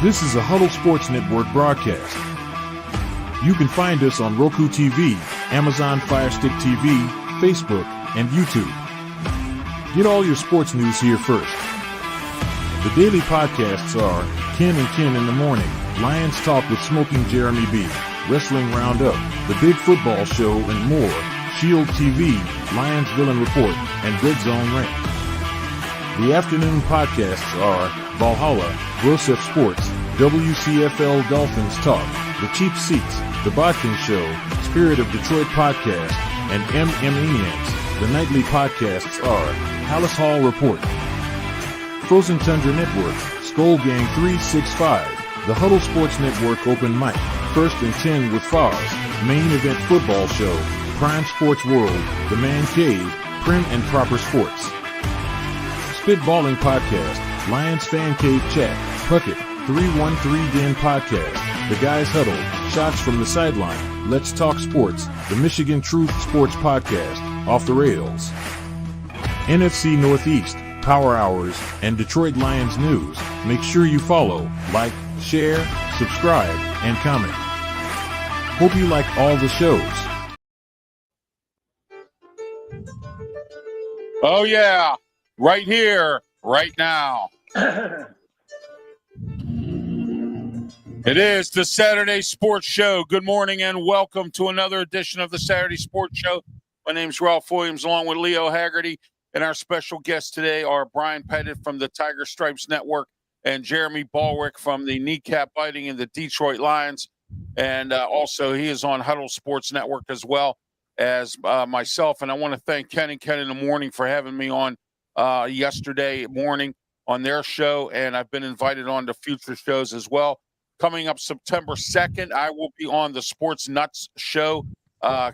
This is a Huddle Sports Network broadcast. You can find us on Roku TV, Amazon Fire Stick TV, Facebook, and YouTube. Get all your sports news here first. The daily podcasts are Ken and Ken in the Morning, Lions Talk with Smoking Jeremy B, Wrestling Roundup, The Big Football Show, and more, Shield TV, Lions Villain Report, and Red Zone Rant. The afternoon podcasts are Valhalla, Grosef Sports, WCFL Dolphins Talk, The Cheap Seats, The Bodkin Show, Spirit of Detroit Podcast, and MM The nightly podcasts are Palace Hall Report, Frozen Tundra Network, Skull Gang 365, The Huddle Sports Network Open Mic, First and 10 with Foz, Main Event Football Show, Prime Sports World, The Man Cave, Prim and Proper Sports, Spitballing Podcast, Lions Fan Cave Chat, Puckett, 313 Den Podcast, The Guys Huddle, Shots from the Sideline, Let's Talk Sports, The Michigan Truth Sports Podcast, Off the Rails, NFC Northeast, Power Hours, and Detroit Lions News. Make sure you follow, like, share, subscribe, and comment. Hope you like all the shows. Oh, yeah. Right here, right now. It is the Saturday Sports Show. Good morning and welcome to another edition of the Saturday Sports Show. My name's Ralph Williams along with Leo Haggerty. And our special guests today are BRYAN Pettit from the Tiger Stripes Network and Jeremy BALLREIC from the Kneecap Biting and the Detroit Lions. And also he is on Huddle Sports Network as well as myself. And I want to thank Ken and Ken in the Morning for having me on yesterday morning on their show. And I've been invited on to future shows as well. Coming up September 2nd, I will be on the Sports Nuts show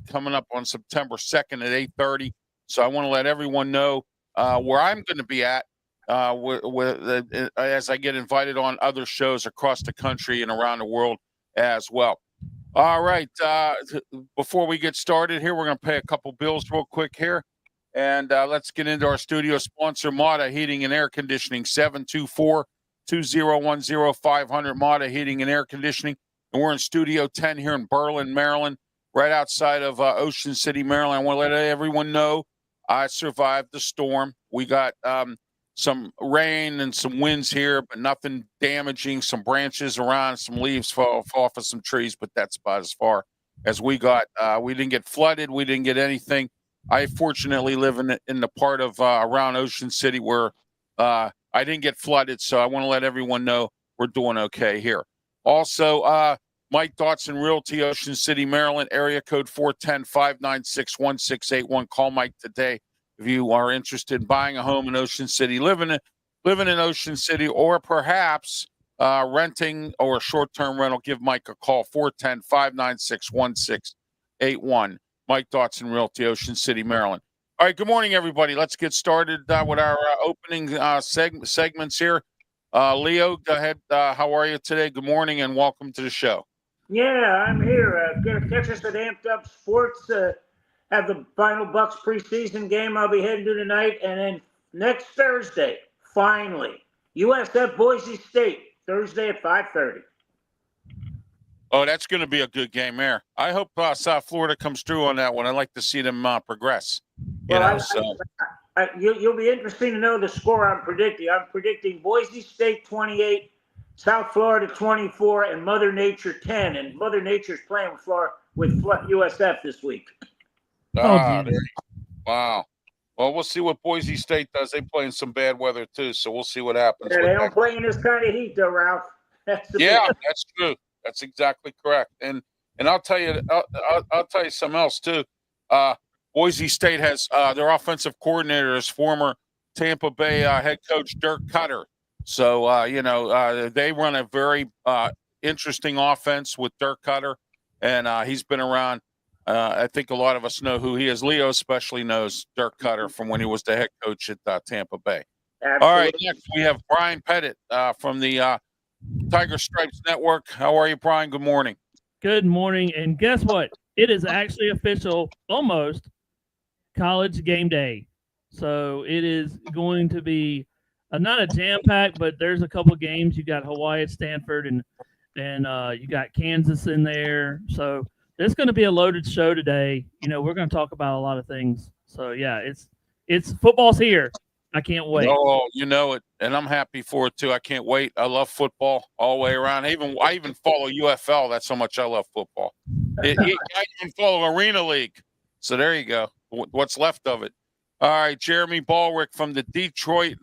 coming up on September 2nd at 8:30. So I want to let everyone know where I'm going to be at as I get invited on other shows across the country and around the world as well. All right. Before we get started here, we're going to pay a couple bills real quick here. And let's get into our studio sponsor, Mata Heating and Air Conditioning, 724-2010-500, Mata Heating and Air Conditioning. And we're in Studio 10 here in Berlin, Maryland, right outside of Ocean City, Maryland. I want to let everyone know I survived the storm. We got some rain and some winds here, but nothing damaging. Some branches around, some leaves fall off of some trees, but that's about as far as we got. We didn't get flooded. We didn't get anything. I fortunately live in the part of around Ocean City where I didn't get flooded, so I want to let everyone know we're doing okay here. Also, Mike Dotson Realty, Ocean City, Maryland, area code 410-596-1681. Call Mike today if you are interested in buying a home in Ocean City, living in Ocean City, or perhaps renting or short-term rental. Give Mike a call, 410-596-1681. Mike Dotson Realty, Ocean City, Maryland. All right, good morning, everybody. Let's get started with our opening segments here. Leo, go ahead. How are you today? Good morning and welcome to the show. Yeah, I'm here. Gonna catch us at Amped Up Sports. Have the final Bucks preseason game I'll be heading to tonight. And then next Thursday, finally, USF Boise State, Thursday at 5:30. Oh, that's going to be a good game there. I hope South Florida comes through on that one. I'd like to see them progress. You'll be interesting to know the score I'm predicting. I'm predicting Boise State 28, South Florida 24, and Mother Nature 10. And Mother Nature's playing with USF this week. Wow. Well, we'll see what Boise State does. They play in some bad weather too, so we'll see what happens. Yeah, they don't play in this kind of heat, though, Ralph. That's true. That's exactly correct. And I'll tell you, I'll tell you something else too. Boise State has their offensive coordinator is former Tampa Bay head coach Dirk Cutter. So they run a very interesting offense with Dirk Cutter, and he's been around. I think a lot of us know who he is. Leo especially knows Dirk Cutter from when he was the head coach at Tampa Bay. Absolutely. All right, next we have BRYAN Pettit from the Tiger Stripes Network. How are you, BRYAN? Good morning. Good morning. And guess what? It is actually official, almost, College game day. So it is going to be not a jam pack, but there's a couple of games. You got Hawaii at Stanford, and you got Kansas in there. So it's going to be a loaded show today. We're going to talk about a lot of things. So yeah, it's football's here. I can't wait. Oh, you know it, and I'm happy for it too. I can't wait. I love football all the way around. I even follow UFL. That's how much I love football. I even follow Arena League. So there you go. What's left of it. All right, Jeremy Ballreic from the Detroit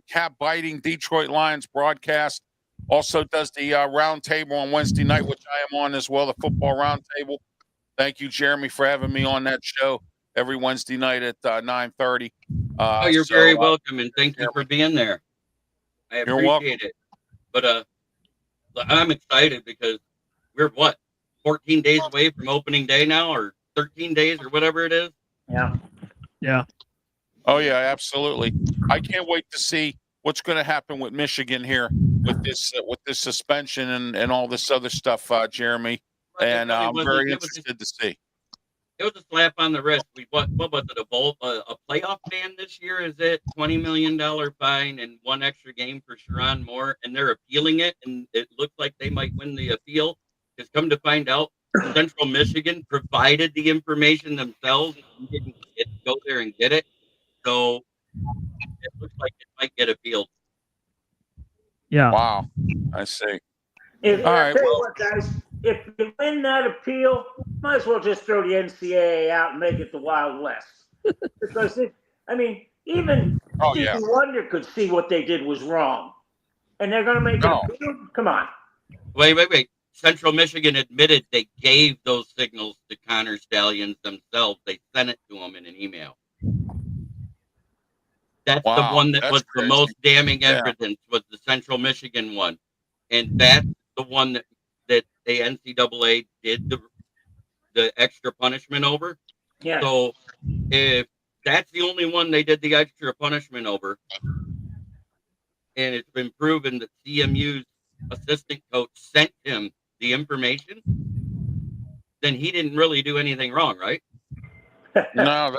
cap-biting Detroit Lions broadcast. Also does the roundtable on Wednesday night, which I am on as well, the football roundtable. Thank you, Jeremy, for having me on that show every Wednesday night at 9:30. You're very welcome, and thank you for being there. I appreciate it. But I'm excited because we're 14 days away from opening day now, or 13 days, or whatever it is. Yeah. Oh yeah, absolutely. I can't wait to see what's going to happen with Michigan here with this suspension and all this other stuff, Jeremy. And I'm very interested to see. It was a slap on the wrist. What was it? A playoff ban this year? Is it $20 million fine and one extra game for Sharon Moore? And they're appealing it, and it looks like they might win the appeal. Because come to find out, Central Michigan provided the information themselves. You didn't go there and get it, so it looks like it might get appealed. Yeah. Wow. I see. All right, what, guys, if you win that appeal, might as well just throw the NCAA out and make it the Wild West. Because even Stevie Wonder could see what they did was wrong, and they're going to make it appeal. Come on. Wait. Central Michigan admitted they gave those signals to Connor Stallions themselves. They sent it to them in an email. That's the one that was crazy. The most damning evidence was the Central Michigan one. And that's the one that the NCAA did the extra punishment over. Yeah. So if that's the only one they did the extra punishment over, and it's been proven that CMU's assistant coach sent him the information, then he didn't really do anything wrong, right? No,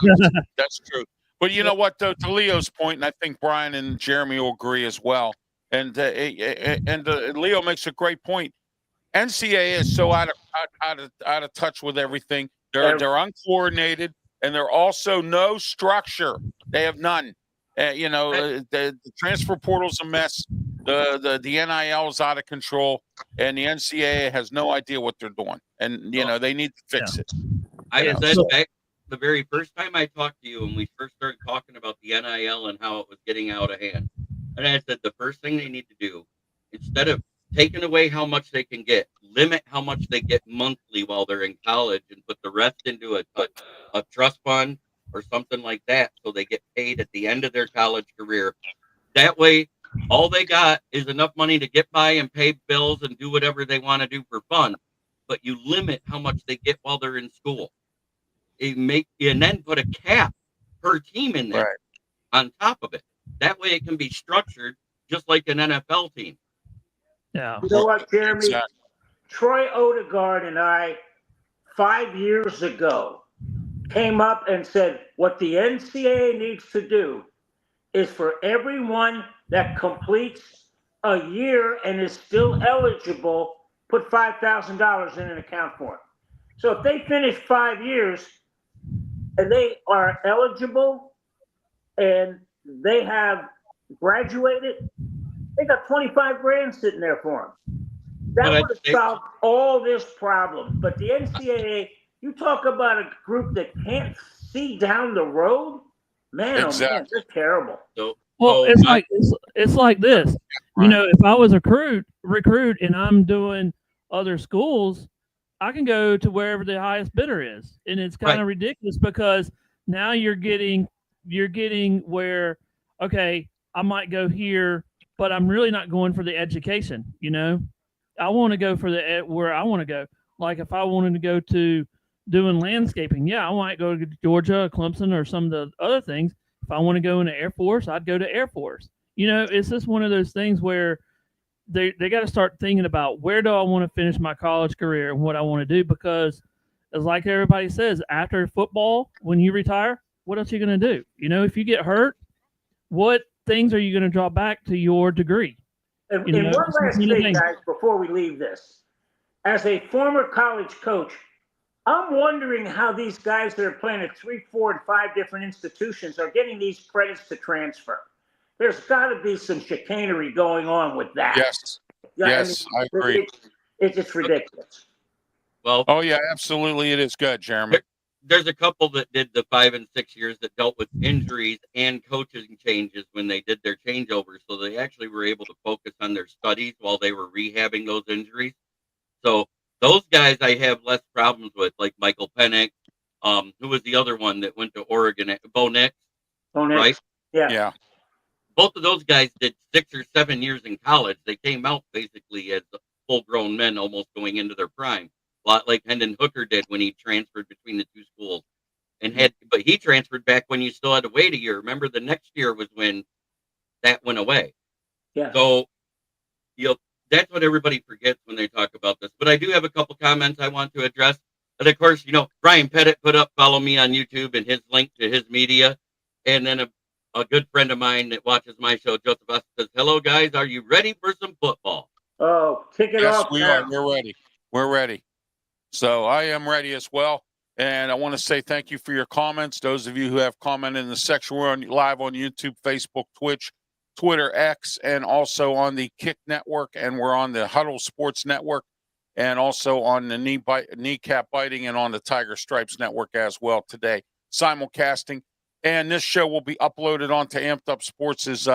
that's true. But you know what, though, to Leo's point, and I think Brian and Jeremy will agree as well, and Leo makes a great point. NCAA is so out of touch with everything. They're uncoordinated, and they're also no structure. They have none. The transfer portal's a mess. The NIL is out of control, and the NCAA has no idea what they're doing. And they need to fix it. I said back the very first time I talked to you, when we first started talking about the NIL and how it was getting out of hand, and I said the first thing they need to do, instead of taking away how much they can get, limit how much they get monthly while they're in college, and put the rest into a trust fund or something like that, so they get paid at the end of their college career. That way, all they got is enough money to get by and pay bills and do whatever they want to do for fun. But you limit how much they get while they're in school. And then put a cap per team in there on top of it. That way it can be structured just like an NFL team. Yeah. You know what, Jeremy? Exactly. Troy Odegaard and I, 5 years ago, came up and said what the NCAA needs to do is for everyone that completes a year and is still eligible, put $5,000 in an account for it. So if they finish 5 years and they are eligible and they have graduated, they got 25 grand sitting there for them. That would have solved all this problem. But the NCAA, you talk about a group that can't see down the road, man, oh man, they're terrible. Well, it's like this. If I was a recruit and I'm doing other schools, I can go to wherever the highest bidder is, and it's kind of ridiculous because now you're getting where, okay, I might go here, but I'm really not going for the education. I want to go for where I want to go. Like if I wanted to go to doing landscaping, I might go to Georgia, Clemson, or some of the other things. If I want to go into Air Force, I'd go to Air Force. It's just one of those things where they got to start thinking about where do I want to finish my college career and what I want to do, because it's like everybody says, after football, when you retire, what else are you going to do? If you get hurt, what things are you going to draw back to your degree? And one last thing, guys, before we leave this. As a former college coach, I'm wondering how these guys that are playing at 3, 4, and 5 different institutions are getting these credits to transfer. There's got to be some chicanery going on with that. Yes. Yes, I agree. It's just ridiculous. Well, oh yeah, absolutely, it is good, Jeremy. There's a couple that did the 5 and 6 years that dealt with injuries and coaching changes when they did their changeovers, so they actually were able to focus on their studies while they were rehabbing those injuries. So those guys I have less problems with, like Michael Pennick, who was the other one that went to Oregon, Bo Nix, right? Yeah. Both of those guys did 6 or 7 years in college. They came out basically as full-grown men, almost going into their prime. A lot like Hendon Hooker did when he transferred between the two schools, but he transferred back when you still had to wait a year. Remember, the next year was when that went away. Yeah. So, that's what everybody forgets when they talk about this. But I do have a couple comments I want to address. And of course, Brian Pettit put up, follow me on YouTube, and his link to his media. And then a good friend of mine that watches my show, Joseph Us, says, "Hello, guys. Are you ready for some football?" Oh, kick it off. Yes, we are. We're ready. We're ready. So I am ready as well. And I want to say thank you for your comments. Those of you who have commented in the section, we're live on YouTube, Facebook, Twitch, Twitter, X, and also on the Kick Network. And we're on the Huddle Sports Network and also on the Kneecap Biting and on the Tiger Stripes Network as well today. Simulcasting. And this show will be uploaded onto Amped Up Sports'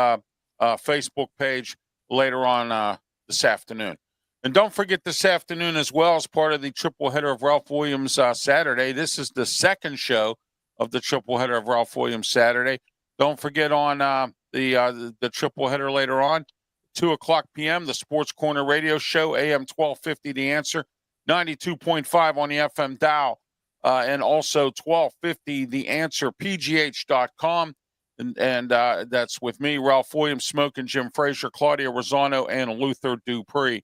Facebook page later on this afternoon. And don't forget this afternoon as well, as part of the triple header of Ralph Williams Saturday. This is the second show of the triple header of Ralph Williams Saturday. Don't forget on the triple header later on, 2:00 p.m., the Sports Corner Radio Show, AM 1250, The Answer, 92.5 on the FM dial, and also 1250, The Answer, PGH.com. And that's with me, Ralph Williams, Smoking Jim Frazier, Claudia Rosano, and Luther Dupree.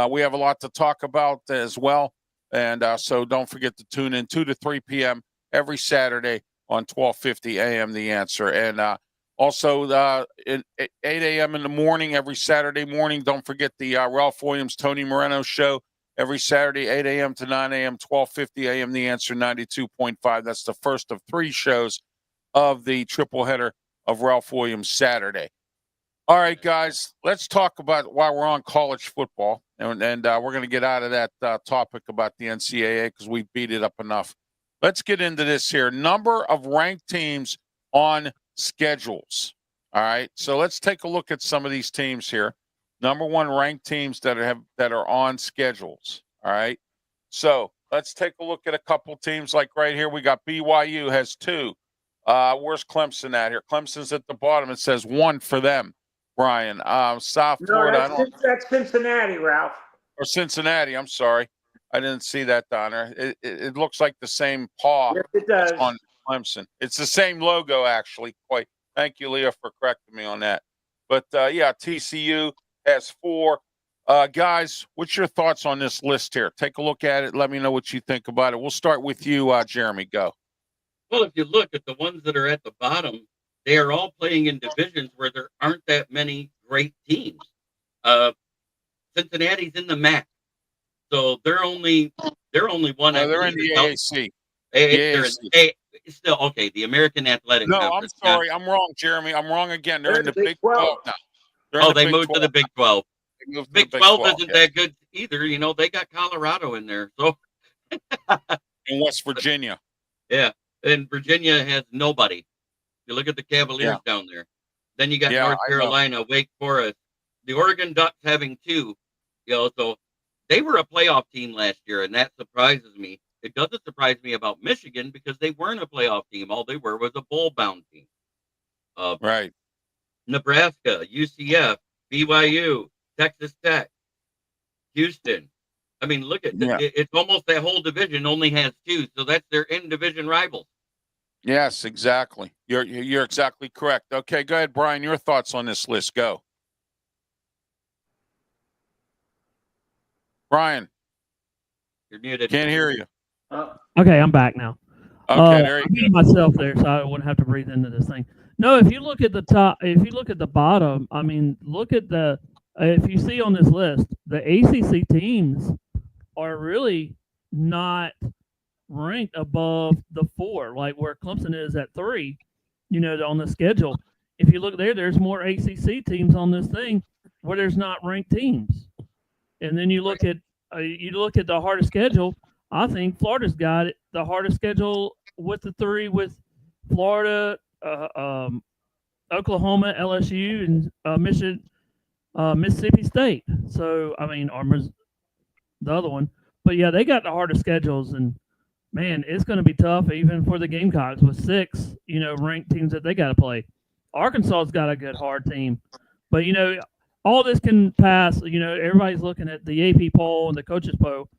We have a lot to talk about as well. And so don't forget to tune in 2 to 3 p.m. every Saturday on 1250 a.m. The Answer. And also at 8 a.m. in the morning, every Saturday morning, don't forget the Ralph Williams, Tony Moreno show every Saturday, 8 a.m. to 9 a.m., 1250 a.m. The Answer, 92.5. That's the first of 3 shows of the triple header of Ralph Williams Saturday. All right, guys, let's talk about why we're on college football. And we're going to get out of that topic about the NCAA because we beat it up enough. Let's get into this here. Number of ranked teams on schedules. All right, so let's take a look at some of these teams here. Number 1 ranked teams that are on schedules. All right, so let's take a look at a couple teams. Like right here, we got BYU has 2. Where's Clemson at here? Clemson's at the bottom. It says 1 for them. Brian, South Florida. That's Cincinnati, Ralph. Or Cincinnati. I'm sorry, I didn't see that down there. It looks like the same paw. Yes, it does. On Clemson. It's the same logo, actually. Quite. Thank you, Leah, for correcting me on that. But yeah, TCU has 4. Guys, what's your thoughts on this list here? Take a look at it. Let me know what you think about it. We'll start with you, Jeremy. Go. Well, if you look at the ones that are at the bottom, they are all playing in divisions where there aren't that many great teams. Cincinnati's in the MAC, so they're only one. No, they're in the AAC. Still okay. The American Athletic. No, Conference. I'm sorry. I'm wrong, Jeremy. I'm wrong again. They're in the Big 12 now. They moved to the Big 12. Big 12 isn't that good either. They got Colorado in there, so in West Virginia. Yeah, and Virginia has nobody. You look at the Cavaliers down there. Then you got North Carolina, Wake Forest, the Oregon Ducks having 2. So they were a playoff team last year, and that surprises me. It doesn't surprise me about Michigan because they weren't a playoff team. All they were was a bowl-bound team. Right. Nebraska, UCF, BYU, Texas Tech, Houston. I mean, look at it's almost that whole division only has 2, so that's their in-division rivals. Yes, exactly. You're exactly correct. Okay, go ahead, Brian. Your thoughts on this list? Go. Brian. You're muted. Can't hear you. Okay, I'm back now. Okay, there you I muted myself there, so I wouldn't have to breathe into this thing. No, if you look at the top, if you look at the bottom, I mean, look at the. If you see on this list, the ACC teams are really not ranked above the 4, like where Clemson is at 3. On the schedule. If you look there, there's more ACC teams on this thing where there's not ranked teams. And then you look at the hardest schedule. I think Florida's got it, the hardest schedule with the 3 with Florida, Oklahoma, LSU, and Mississippi State. So I mean, the other one, but yeah, they got the hardest schedules, and man, it's going to be tough even for the Gamecocks with 6, ranked teams that they got to play. Arkansas's got a good hard team, but all this can pass. Everybody's looking at the AP poll and the coaches poll.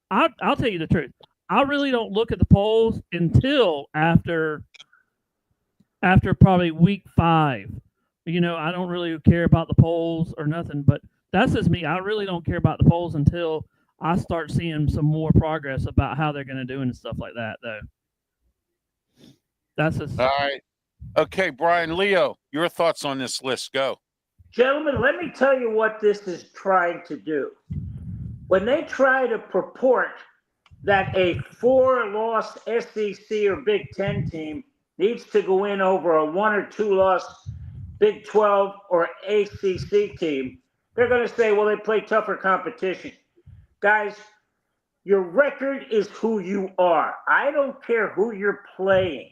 I'll tell you the truth. I really don't look at the polls until after probably week 5. I don't really care about the polls or nothing, but that's just me. I really don't care about the polls until I start seeing some more progress about how they're going to do and stuff like that, though. That's just all right. Okay, Brian, Leo, your thoughts on this list? Go. Gentlemen, let me tell you what this is trying to do. When they try to purport that a 4-loss SEC or Big Ten team needs to go in over a 1 or 2-loss Big 12 or ACC team, they're going to say, well, they play tougher competition. Guys, your record is who you are. I don't care who you're playing.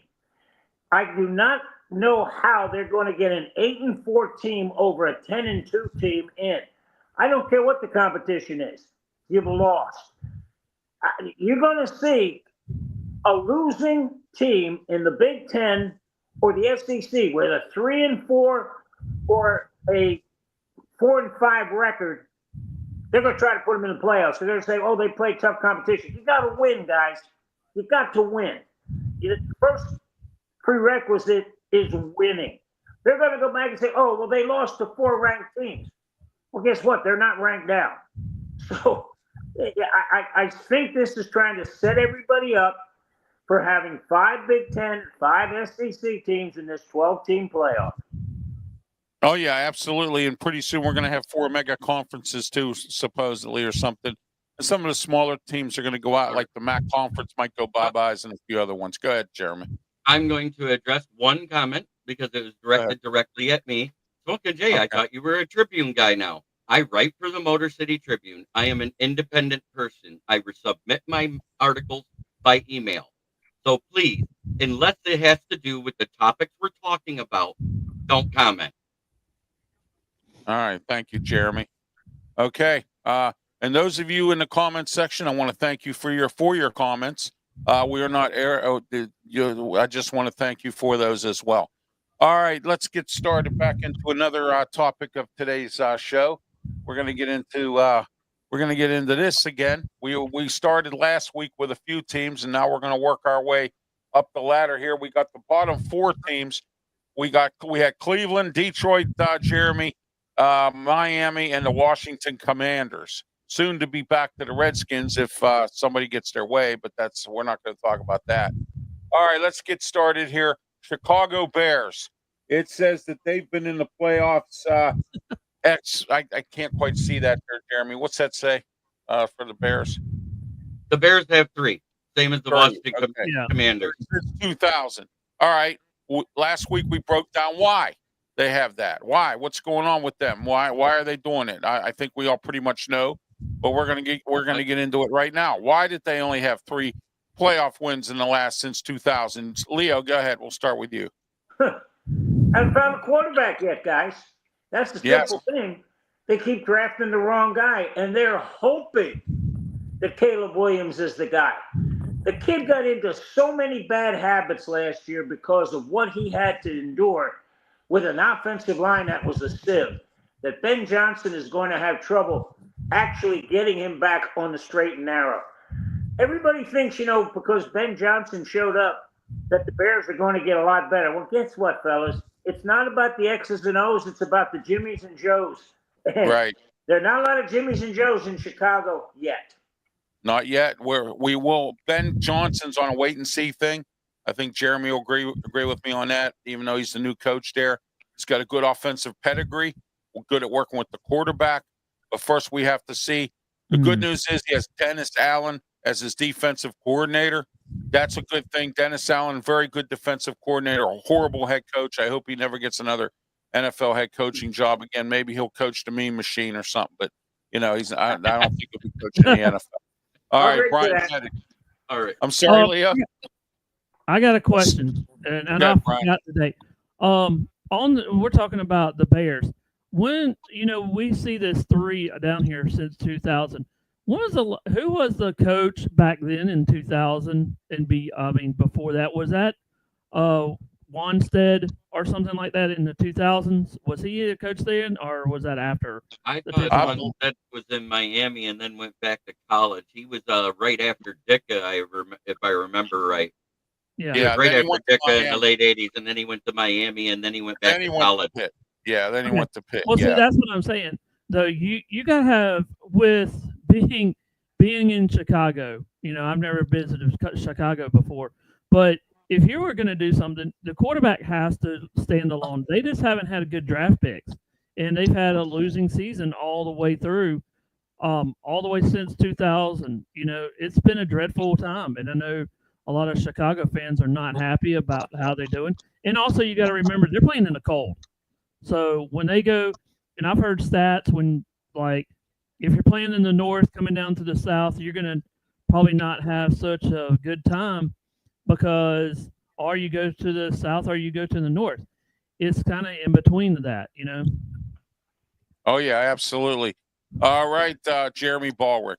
I do not know how they're going to get an 8-4 team over a 10-2 team in. I don't care what the competition is. You've lost. You're going to see a losing team in the Big Ten or the SEC with a 3-4 or a 4-5 record. They're going to try to put them in the playoffs. They're going to say, oh, they play tough competition. You got to win, guys. You got to win. The first prerequisite is winning. They're going to go back and say, oh, well, they lost to 4 ranked teams. Well, guess what? They're not ranked down. So I think this is trying to set everybody up for having 5 Big Ten, 5 SEC teams in this 12-team playoff. Oh, yeah, absolutely. And pretty soon we're going to have 4 mega conferences too, supposedly, or something. And some of the smaller teams are going to go out, like the MAC conference might go bye-byes and a few other ones. Go ahead, Jeremy. I'm going to address one comment because it was directed directly at me. Smokin' Jay, okay. I thought you were a Tribune guy now. I write for the Motor City Tribune. I am an independent person. I submit my articles by email. So please, unless it has to do with the topics we're talking about, don't comment. All right. Thank you, Jeremy. Okay. And those of you in the comments section, I want to thank you for your comments. We are not I just want to thank you for those as well. All right, let's get started back into another topic of today's show. We're going to get into this again. We started last week with a few teams, and now we're going to work our way up the ladder here. We got the bottom 4 teams. We had Cleveland, Detroit, Jeremy, Miami, and the Washington Commanders. Soon to be back to the Redskins if somebody gets their way, but we're not going to talk about that. All right, let's get started here. Chicago Bears. It says that they've been in the playoffs. I can't quite see that there, Jeremy. What's that say for the Bears? The Bears have 3, same as the Washington Commanders. Since 2000. All right. Last week we broke down why they have that. Why? What's going on with them? Why are they doing it? I think we all pretty much know. But we're gonna get into it right now. Why did they only have 3 playoff wins since 2000? Leo, go ahead. We'll start with you. Haven't found a quarterback yet, guys. That's the simple thing. They keep drafting the wrong guy, and they're hoping that Caleb Williams is the guy. The kid got into so many bad habits last year because of what he had to endure with an offensive line that was a sieve, that Ben Johnson is going to have trouble actually getting him back on the straight and narrow. Everybody thinks, because Ben Johnson showed up, that the Bears are going to get a lot better. Well, guess what, fellas? It's not about the X's and O's. It's about the Jimmies and Joes. And right. There are not a lot of Jimmies and Joes in Chicago yet. Not yet. We will. Ben Johnson's on a wait-and-see thing. I think Jeremy will agree with me on that, even though he's the new coach there. He's got a good offensive pedigree. We're good at working with the quarterback. But first, we have to see. The good news is he has Dennis Allen as his defensive coordinator. That's a good thing. Dennis Allen, very good defensive coordinator, a horrible head coach. I hope he never gets another NFL head coaching job again. Maybe he'll coach the Mean Machine or something. But, I don't think he'll be coaching the NFL. All right, Brian Pettit. All right. I'm sorry, Leo. I got a question, and I forgot today. We're talking about the Bears. When we see this 3 down here since 2000. Who was the coach back then in 2000 and before that? Was that Wanstead or something like that in the 2000s? Was he a coach then, or was that after? I thought Wanstead was in Miami and then went back to college. He was right after Dicka, if I remember right. Yeah, right after Dicka in the late 80s, and then he went to Miami, and then he went back to college. Yeah, then he went to Pitt. Well, see, that's what I'm saying. Though you gotta have, with being in Chicago. I've never visited Chicago before, but if you were going to do something, the quarterback has to stand alone. They just haven't had a good draft picks, and they've had a losing season all the way through, all the way since 2000. It's been a dreadful time, and I know a lot of Chicago fans are not happy about how they're doing. And also, you got to remember they're playing in the cold. So when they go, and I've heard stats when, like, if you're playing in the north coming down to the south, you're going to probably not have such a good time, because or you go to the south or you go to the north. It's kind of in between that, Oh, yeah, absolutely. All right, Jeremy BALLREIC.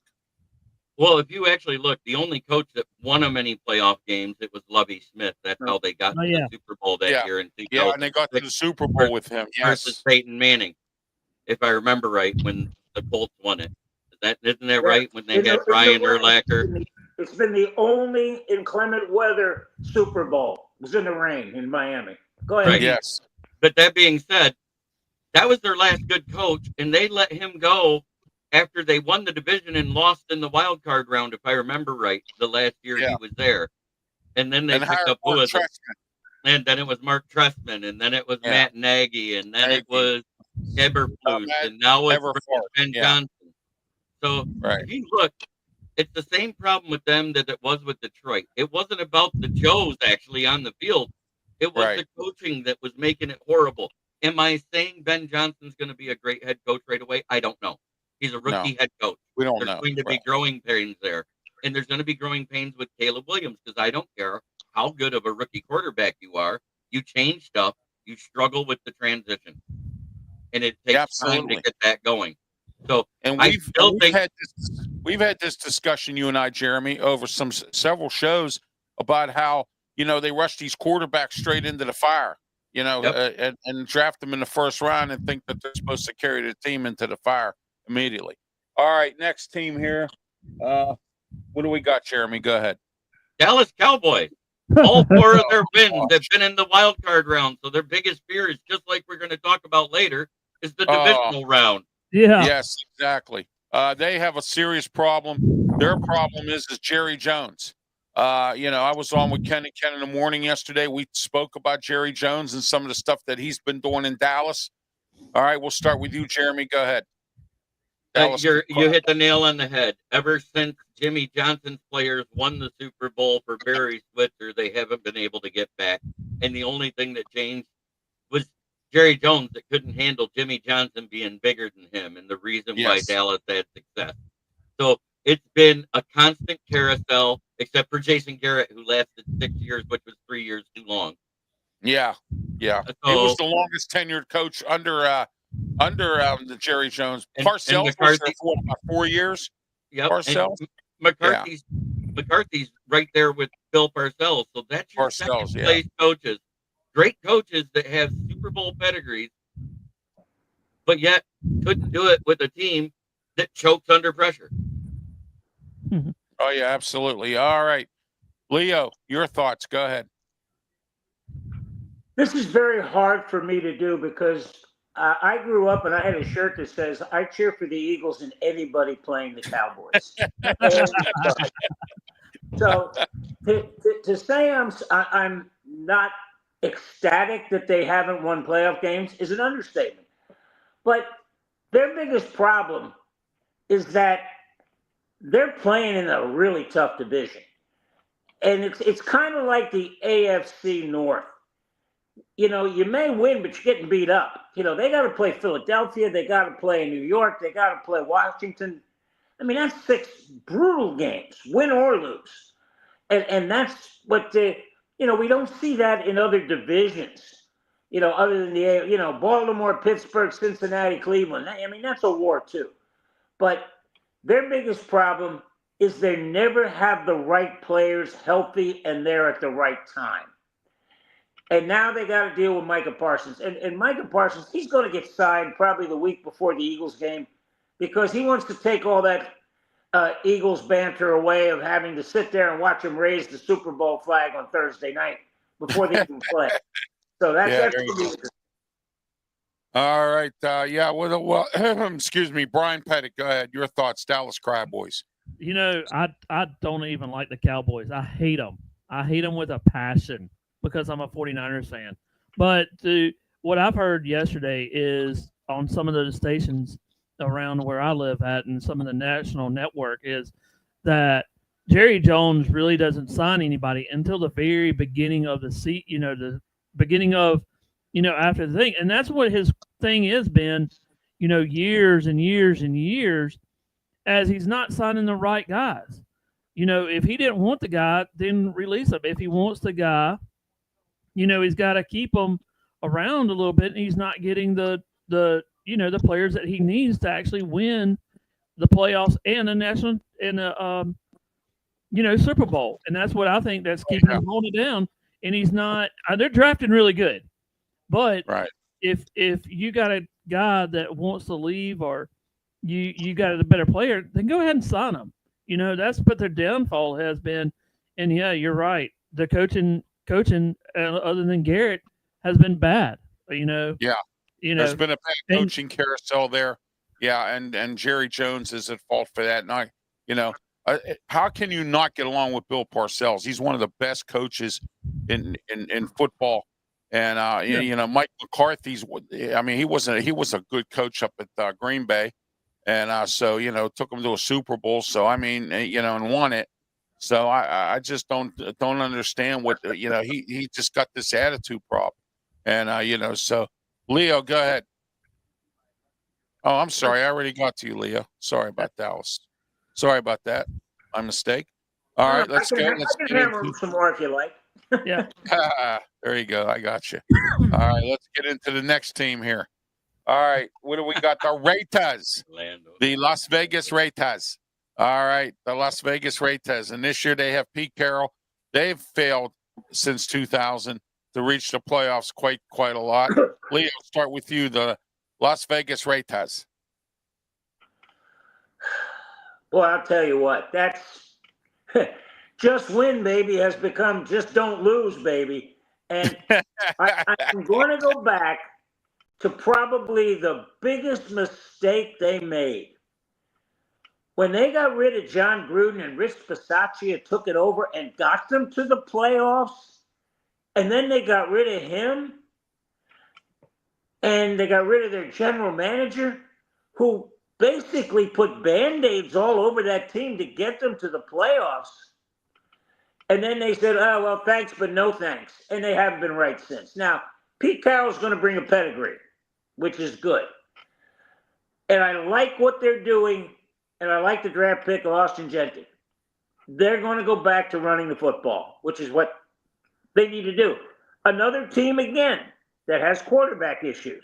Well, if you actually look, the only coach that won them any playoff games, it was Lovie Smith. That's how they got to the Super Bowl that year. And they got to the Super Bowl with him. Versus Peyton Manning, if I remember right, when the Colts won it. Isn't that right? When they had Brian Urlacher. It's been the only inclement weather Super Bowl. It was in the rain in Miami. Go ahead. Right. Yes. But that being said, that was their last good coach, and they let him go after they won the division and lost in the wild card round, if I remember right, the last year he was there. And then they picked up and then it was Mark Trestman, and then it was Matt Nagy, and then it was Eberflus, and now it's Ben Johnson. So if you look, it's the same problem with them that it was with Detroit. It wasn't about the Joes actually on the field. It was the coaching that was making it horrible. Am I saying Ben Johnson's going to be a great head coach right away? I don't know. He's a rookie head coach. We don't There's know. going to be growing pains there. And there's going to be growing pains with Caleb Williams, because I don't care how good of a rookie quarterback you are. You change stuff. You struggle with the transition. And it takes time to get that going. So, and we've had this discussion, you and I, Jeremy, over several shows about how, they rush these quarterbacks straight into the fire, and draft them in the first round and think that they're supposed to carry the team into the fire immediately. All right, next team here. What do we got, Jeremy? Go ahead. Dallas Cowboys. All 4 of their wins have been in the wild card round. So their biggest fear is, just like we're going to talk about later, is the divisional round. Yeah. Yes, exactly. They have a serious problem. Their problem is Jerry Jones. I was on with Ken in the morning yesterday. We spoke about Jerry Jones and some of the stuff that he's been doing in Dallas. All right, we'll start with you, Jeremy. Go ahead. You hit the nail on the head. Ever since Jimmy Johnson's players won the Super Bowl for Barry Switzer, they haven't been able to get back. And the only thing that changed was Jerry Jones that couldn't handle Jimmy Johnson being bigger than him, and the reason why Dallas had success. So it's been a constant carousel, except for Jason Garrett, who lasted 6 years, which was 3 years too long. Yeah. So, he was the longest tenured coach under the Jerry Jones. Parcells was there for about 4 years. Yep. Parcells. McCarthy's right there with Bill Parcells. So that's your second place coaches. Great coaches that have Super Bowl pedigrees, but yet couldn't do it with a team that chokes under pressure. Oh, yeah, absolutely. All right. Leo, your thoughts. Go ahead. This is very hard for me to do, because I grew up and I had a shirt that says, I cheer for the Eagles and anybody playing the Cowboys. So to say I'm not ecstatic that they haven't won playoff games is an understatement. But their biggest problem is that they're playing in a really tough division. And it's kind of like the AFC North. You know, you may win, but you're getting beat up. You know, they got to play Philadelphia. They got to play New York. They got to play Washington. I mean, that's 6 brutal games, win or lose. And that's what we don't see that in other divisions, other than Baltimore, Pittsburgh, Cincinnati, Cleveland. I mean, that's a war too. But their biggest problem is they never have the right players healthy and they're at the right time. And now they got to deal with Micah Parsons. And Micah Parsons, he's going to get signed probably the week before the Eagles game because he wants to take all that Eagles banter away of having to sit there and watch him raise the Super Bowl flag on Thursday night before they can play. So that's all right. Well, excuse me, Brian Pettit, go ahead. Your thoughts, Dallas Cowboys. You know, I don't even like the Cowboys. I hate them. I hate them with a passion because I'm a 49ers fan. But what I've heard yesterday is on some of the stations around where I live at and some of the national network is that Jerry Jones really doesn't sign anybody until the very beginning of the seat, the beginning of, after the thing. And that's what his thing has been, years and years and years, as he's not signing the right guys. If he didn't want the guy, then release him. If he wants the guy, he's got to keep him around a little bit, and he's not getting the players that he needs to actually win the playoffs and the national and the Super Bowl. And that's what I think that's keeping him holding down. And he's not. They're drafting really good, but if you got a guy that wants to leave or you got a better player, then go ahead and sign him. That's what their downfall has been. And yeah, you're right. The coaching other than Garrett has been bad. There's been a bad coaching carousel there. Yeah, and Jerry Jones is at fault for that. And how can you not get along with Bill Parcells? He's one of the best coaches in football. And Mike McCarthy's. I mean, he was a good coach up at Green Bay, and so took him to a Super Bowl. So I mean, and won it. So I just don't understand what he just got this attitude problem, and so. Leo, go ahead. Oh, I'm sorry. I already got to you, Leo. Sorry about Dallas. Sorry about that. My mistake. All right, let's go. Let's get into some more if you like. Yeah. There you go. I got you. All right, let's get into the next team here. All right, what do we got? The Raiders. The Las Vegas Raiders. All right, the Las Vegas Raiders. And this year they have Pete Carroll. They've failed since 2000. To reach the playoffs quite a lot. Leo, start with you, the Las Vegas Raiders. Well, I'll tell you what, that's just win, baby, has become just don't lose, baby. And I'm going to go back to probably the biggest mistake they made. When they got rid of John Gruden and Rich Bisaccia took it over and got them to the playoffs, and then they got rid of him, and they got rid of their general manager, who basically put Band-Aids all over that team to get them to the playoffs. And then they said, oh, well, thanks, but no thanks. And they haven't been right since. Now, Pete Carroll's going to bring a pedigree, which is good. And I like what they're doing, and I like the draft pick of Austin Gentry. They're going to go back to running the football, which is what they need to do. Another team, again, that has quarterback issues.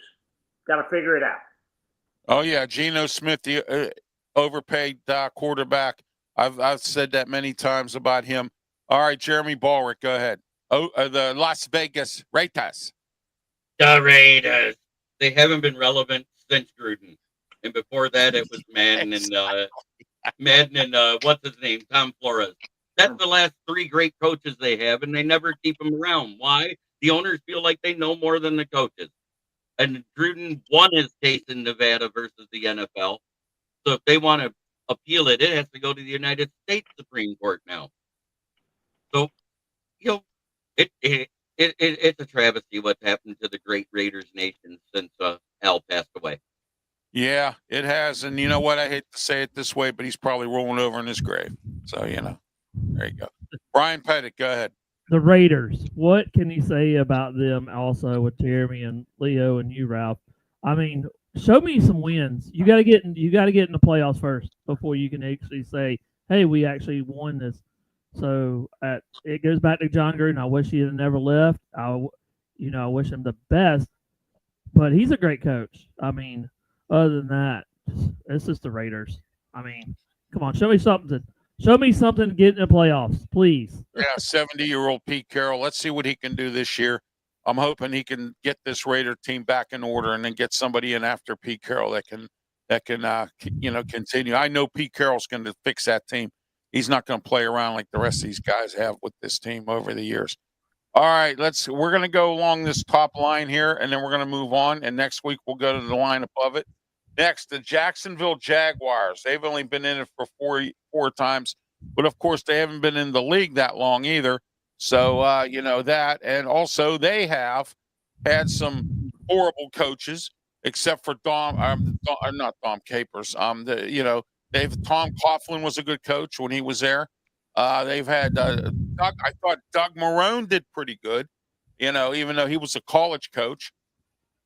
Got to figure it out. Oh, yeah. Geno Smith, the overpaid quarterback. I've said that many times about him. All right, Jeremy BALLREIC, go ahead. The Las Vegas Raiders. The Raiders. They haven't been relevant since Gruden. And before that, it was Madden and what's his name? Tom Flores. That's the last 3 great coaches they have, and they never keep them around. Why? The owners feel like they know more than the coaches. And Gruden won his case in Nevada versus the NFL. So if they want to appeal it, it has to go to the United States Supreme Court now. So It's a travesty what's happened to the great Raiders nation since Al passed away. Yeah, it has. And you know what? I hate to say it this way, but he's probably rolling over in his grave. So, there you go. Brian Pettit, go ahead. The Raiders. What can you say about them also with Jeremy and Leo and you, Ralph? I mean, show me some wins. You got to get in the playoffs first before you can actually say, "Hey, we actually won this." So it goes back to John Gruden. I wish he had never left. I wish him the best, but he's a great coach. I mean, other than that, it's just the Raiders. I mean, come on, show me something. Show me something to get in the playoffs, please. Yeah, 70-year-old Pete Carroll. Let's see what he can do this year. I'm hoping he can get this Raider team back in order and then get somebody in after Pete Carroll that can continue. I know Pete Carroll's going to fix that team. He's not going to play around like the rest of these guys have with this team over the years. All right, we're going to go along this top line here, and then we're going to move on. And next week we'll go to the line above it. Next, the Jacksonville Jaguars. They've only been in it for four times, but of course they haven't been in the league that long either. So that, and also they have had some horrible coaches, except for not Dom Capers. Tom Coughlin was a good coach when he was there. They've had Doug. I thought Doug Marrone did pretty good, even though he was a college coach.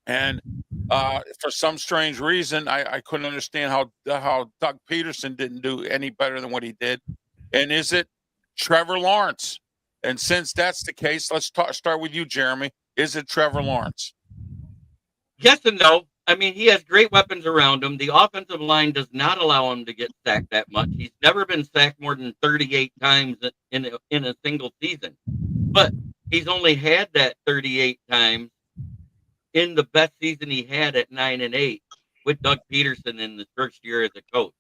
And for some strange reason, I couldn't understand how Doug Peterson didn't do any better than what he did. And is it Trevor Lawrence? And since that's the case, let's start with you, Jeremy. Is it Trevor Lawrence? Yes and no. I mean, he has great weapons around him. The offensive line does not allow him to get sacked that much. He's never been sacked more than 38 times in a single season. But he's only had that 38 times in the best season he had at 9-8 with Doug Peterson in the first year as a coach.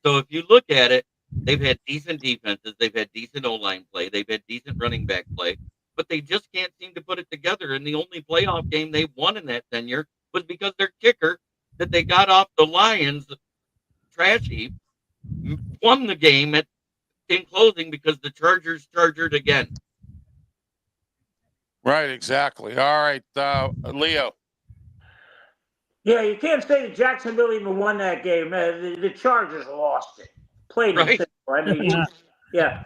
So if you look at it, they've had decent defenses. They've had decent O-line play. They've had decent running back play. But they just can't seem to put it together. And the only playoff game they won in that tenure was because their kicker that they got off the Lions, trash heap, won the game in closing because the Chargers chargered again. Right, exactly. All right, Leo. Yeah, you can't say that Jacksonville even won that game. The Chargers lost it. Played it simple. I mean, yeah.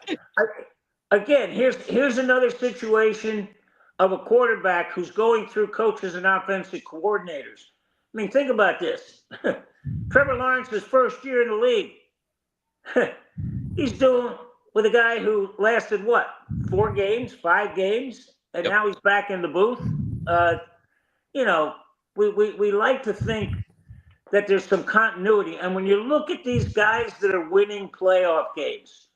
Again, here's another situation of a quarterback who's going through coaches and offensive coordinators. I mean, think about this. Trevor Lawrence's first year in the league. He's doing with a guy who lasted, 4 games, 5 games? And now he's back in the booth. We like to think that there's some continuity. And when you look at these guys that are winning playoff games,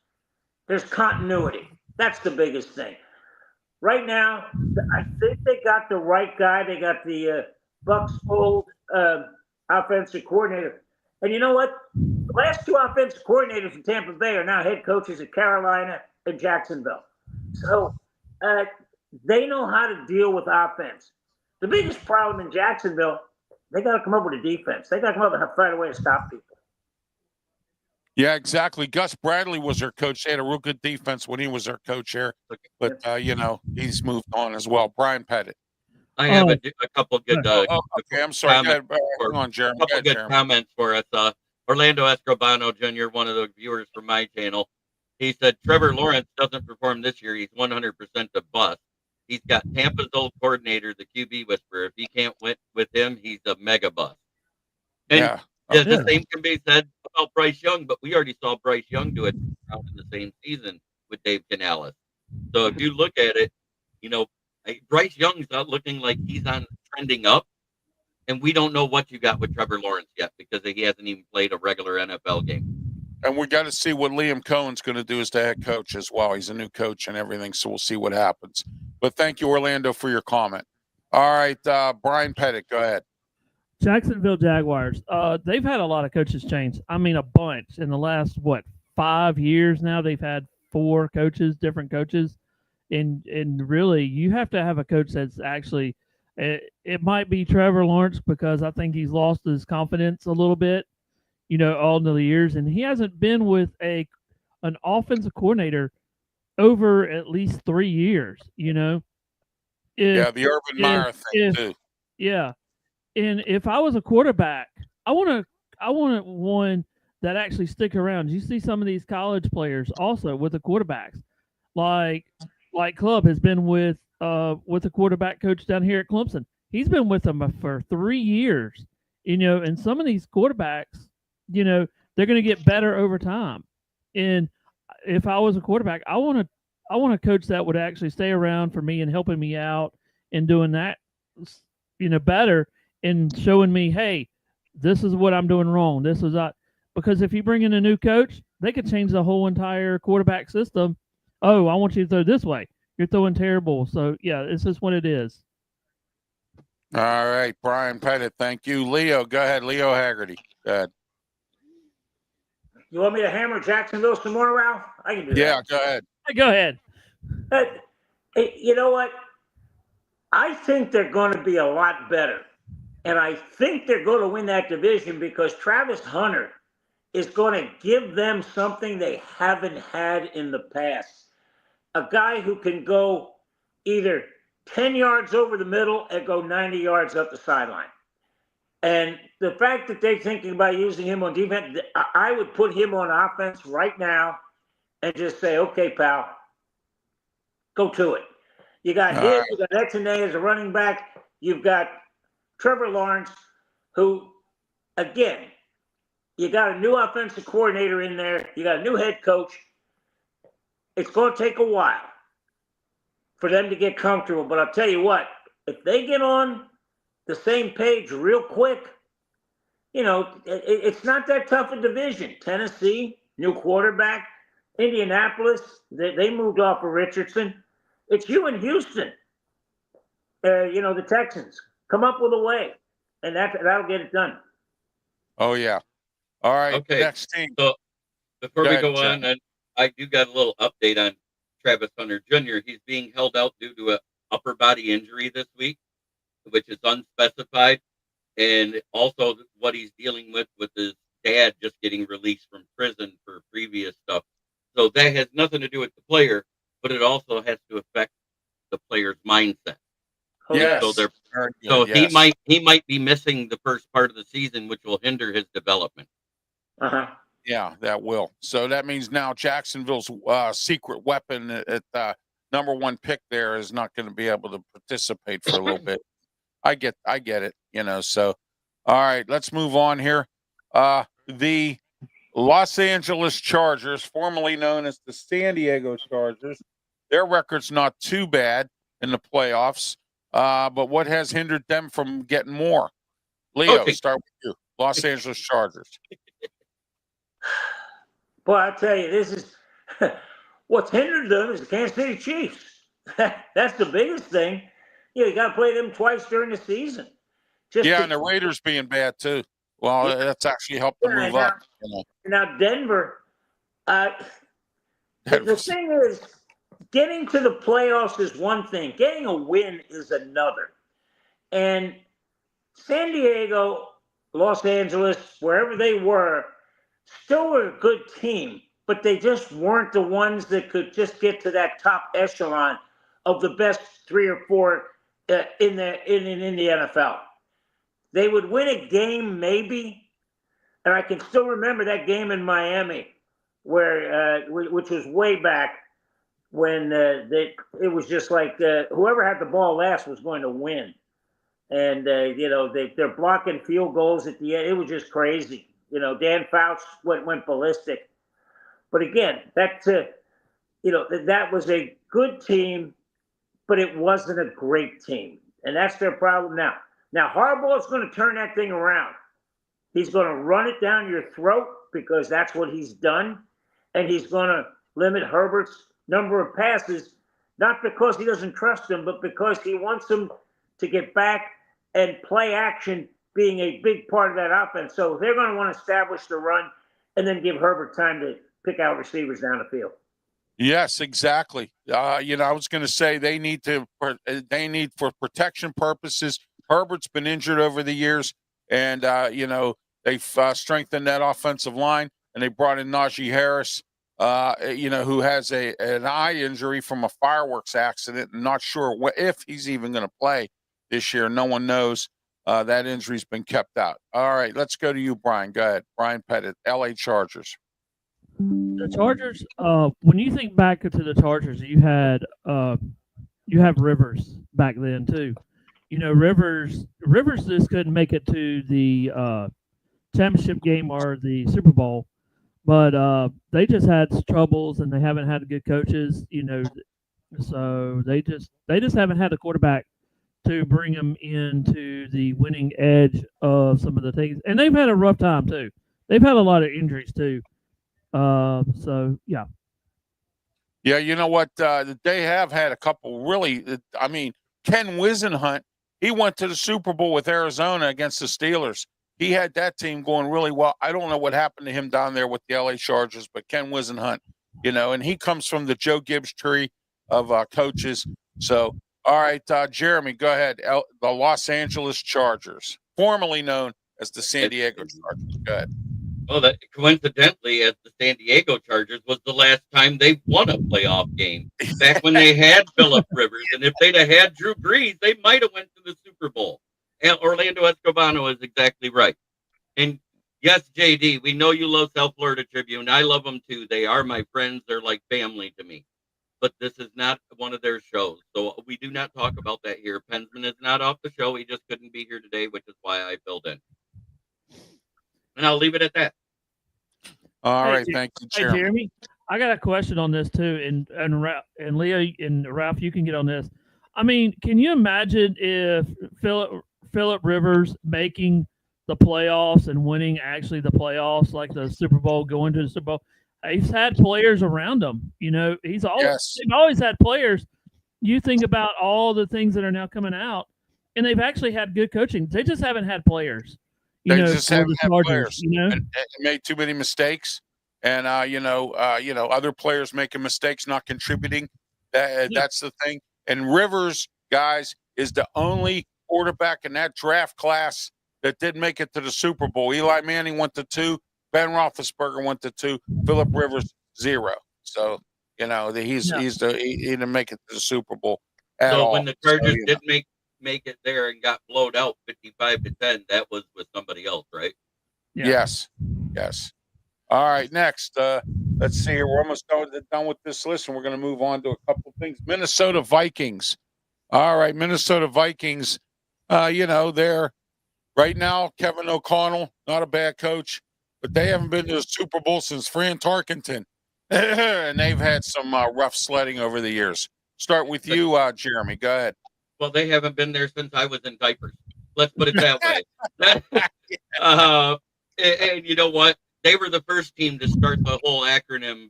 there's continuity. That's the biggest thing. Right now, I think they got the right guy. They got the Bucs old offensive coordinator. And you know what? The last 2 offensive coordinators in Tampa Bay are now head coaches at Carolina and Jacksonville. So they know how to deal with offense. The biggest problem in Jacksonville, they got to come up with a defense. They got to come up with a find a way to stop people. Yeah, exactly. Gus Bradley was their coach. They had a real good defense when he was their coach here. But, he's moved on as well. Brian Pettit. I have a couple good okay, I'm sorry. Hang on, Jeremy. A couple good comments for us. Orlando Escobar Jr., one of the viewers from my channel, he said, Trevor Lawrence doesn't perform this year. He's 100% a bust. He's got Tampa's old coordinator, the QB whisperer. If he can't win with him, he's a mega bust. And the same can be said about Bryce Young, but we already saw Bryce Young do it in the same season with Dave Canales. So if you look at it, Bryce Young's not looking like he's on trending up, and we don't know what you got with Trevor Lawrence yet because he hasn't even played a regular NFL game. And we got to see what Liam Cohen's going to do as the head coach as well. He's a new coach and everything, so we'll see what happens. But thank you, Orlando, for your comment. All right, Brian Pettit, go ahead. Jacksonville Jaguars. They've had a lot of coaches change. I mean, a bunch in the last 5 years now. They've had 4 coaches, different coaches, and really, you have to have a coach that's actually. It might be Trevor Lawrence because I think he's lost his confidence a little bit, all the years, and he hasn't been with an offensive coordinator over at least 3 years, If Yeah, the Urban if Meyer thing if too. yeah, and if I was a quarterback, I want one that actually stick around. You see some of these college players also with the quarterbacks, like Club has been with the quarterback coach down here at Clemson. He's been with them for 3 years, and some of these quarterbacks, they're going to get better over time. And if I was a quarterback, I want a coach that would actually stay around for me and helping me out and doing that, better and showing me, hey, this is what I'm doing wrong. This is not because if you bring in a new coach, they could change the whole entire quarterback system. Oh, I want you to throw this way. You're throwing terrible. So yeah, it's just what it is. All right, Brian Pettit, thank you. Leo, go ahead. Leo Haggerty, go ahead. You want me to hammer Jacksonville some more, Ralph? I can do that. Yeah, go ahead. Hey, go ahead. You know what? I think they're going to be a lot better. And I think they're going to win that division because Travis Hunter is going to give them something they haven't had in the past. A guy who can go either 10 yards over the middle and go 90 yards up the sideline. And the fact that they're thinking about using him on defense, I would put him on offense right now and just say, okay, pal, go to it. You got him, you got Etienne as a running back. You've got Trevor Lawrence, who, again, you got a new offensive coordinator in there. You got a new head coach. It's going to take a while for them to get comfortable. But I'll tell you what, if they get on the same page real quick, it's not that tough a division. Tennessee, new quarterback. Indianapolis, they moved off of Richardson. It's you and Houston. The Texans. Come up with a way, and that'll get it done. Oh, yeah. All right, Okay. next team. So before we go John. on, and I do got a little update on Travis Hunter Jr. He's being held out due to an upper body injury this week, which is unspecified, and also what he's dealing with his dad just getting released from prison for previous stuff. So that has nothing to do with the player, but it also has to affect the player's mindset. Yes. So he might be missing the first part of the season, which will hinder his development. Uh-huh. Yeah, that will. So that means now Jacksonville's secret weapon at number one pick there is not going to be able to participate for a little bit. I get it. So all right, let's move on here. The Los Angeles Chargers, formerly known as the San Diego Chargers, their record's not too bad in the playoffs. But what has hindered them from getting more? Leo, Okay. Start with you. Los Angeles Chargers. Boy, I'll tell you, this is what's hindered them is the Kansas City Chiefs. That's the biggest thing. You got to play them twice during the season. And the Raiders being bad too. Well, that's actually helped them move up. Now, Denver, the thing is, getting to the playoffs is one thing. Getting a win is another. And San Diego, Los Angeles, wherever they were, still were a good team, but they just weren't the ones that could just get to that top echelon of the best 3 or 4 in the NFL. They would win a game maybe, and I can still remember that game in Miami, which was way back when it was just like whoever had the ball last was going to win, and they're blocking field goals at the end. It was just crazy. Dan Fouts went ballistic. But again, that was a good team, but it wasn't a great team. And that's their problem now. Now, Harbaugh's going to turn that thing around. He's going to run it down your throat because that's what he's done. And he's going to limit Herbert's number of passes, not because he doesn't trust him, but because he wants him to get back and play action being a big part of that offense. So they're going to want to establish the run and then give Herbert time to pick out receivers down the field. Yes, exactly. I was going to say they need for protection purposes. Herbert's been injured over the years, and they've strengthened that offensive line, and they brought in Najee Harris. who has an eye injury from a fireworks accident. And not sure if he's even going to play this year. No one knows. That injury's been kept out. All right, let's go to you, Brian. Go ahead. Brian Pettit, LA Chargers. The Chargers. When you think back to the Chargers, you have Rivers back then too. Rivers just couldn't make it to the championship game or the Super Bowl, but they just had troubles and they haven't had good coaches. So they just haven't had a quarterback to bring them into the winning edge of some of the things, and they've had a rough time too. They've had a lot of injuries too. So yeah. Yeah, you know what? They have had a couple really. Ken Wisenhunt, he went to the Super Bowl with Arizona against the Steelers. He had that team going really well. I don't know what happened to him down there with the LA Chargers, but Ken Wisenhunt, and he comes from the Joe Gibbs tree of coaches. So, all right, Jeremy, go ahead. The Los Angeles Chargers, formerly known as the San Diego Chargers. Go ahead. Well, that coincidentally, as the San Diego Chargers, was the last time they won a playoff game. Back when they had Phillip Rivers, and if they'd have had Drew Brees, they might have went to the Super Bowl. And Orlando Escobar is exactly right. And yes, JD, we know you love South Florida Tribune. I love them too. They are my friends. They're like family to me. But this is not one of their shows, so we do not talk about that here. Pensman is not off the show. He just couldn't be here today, which is why I filled in. And I'll leave it at that. All right, thank you, Jeremy. Hey, Jeremy, I got a question on this too, and Leo and Ralph, you can get on this. I mean, can you imagine if Phillip Rivers making the playoffs and winning actually the playoffs, like the Super Bowl, going to the Super Bowl? He's had players around him. They've always had players. You think about all the things that are now coming out, and they've actually had good coaching. They just haven't had players. They just haven't had players. And made too many mistakes, and other players making mistakes, not contributing. That's the thing. And Rivers, guys, is the only quarterback in that draft class that did make it to the Super Bowl. Eli Manning went to 2. Ben Roethlisberger went to 2. Phillip Rivers 0. So he didn't make it to the Super Bowl at all. So when the Chargers did make it there and got blowed out 55-10, that was with somebody else, right? Yeah. Yes. All right, next. Let's see here. We're almost done with this list, and we're going to move on to a couple of things. Minnesota Vikings. All right, Minnesota Vikings. They're right now, Kevin O'Connell, not a bad coach, but they haven't been to the Super Bowl since Fran Tarkenton. And they've had some rough sledding over the years. Start with you, Jeremy. Go ahead. Well, they haven't been there since I was in diapers. Let's put it that way. And you know what? They were the first team to start the whole acronym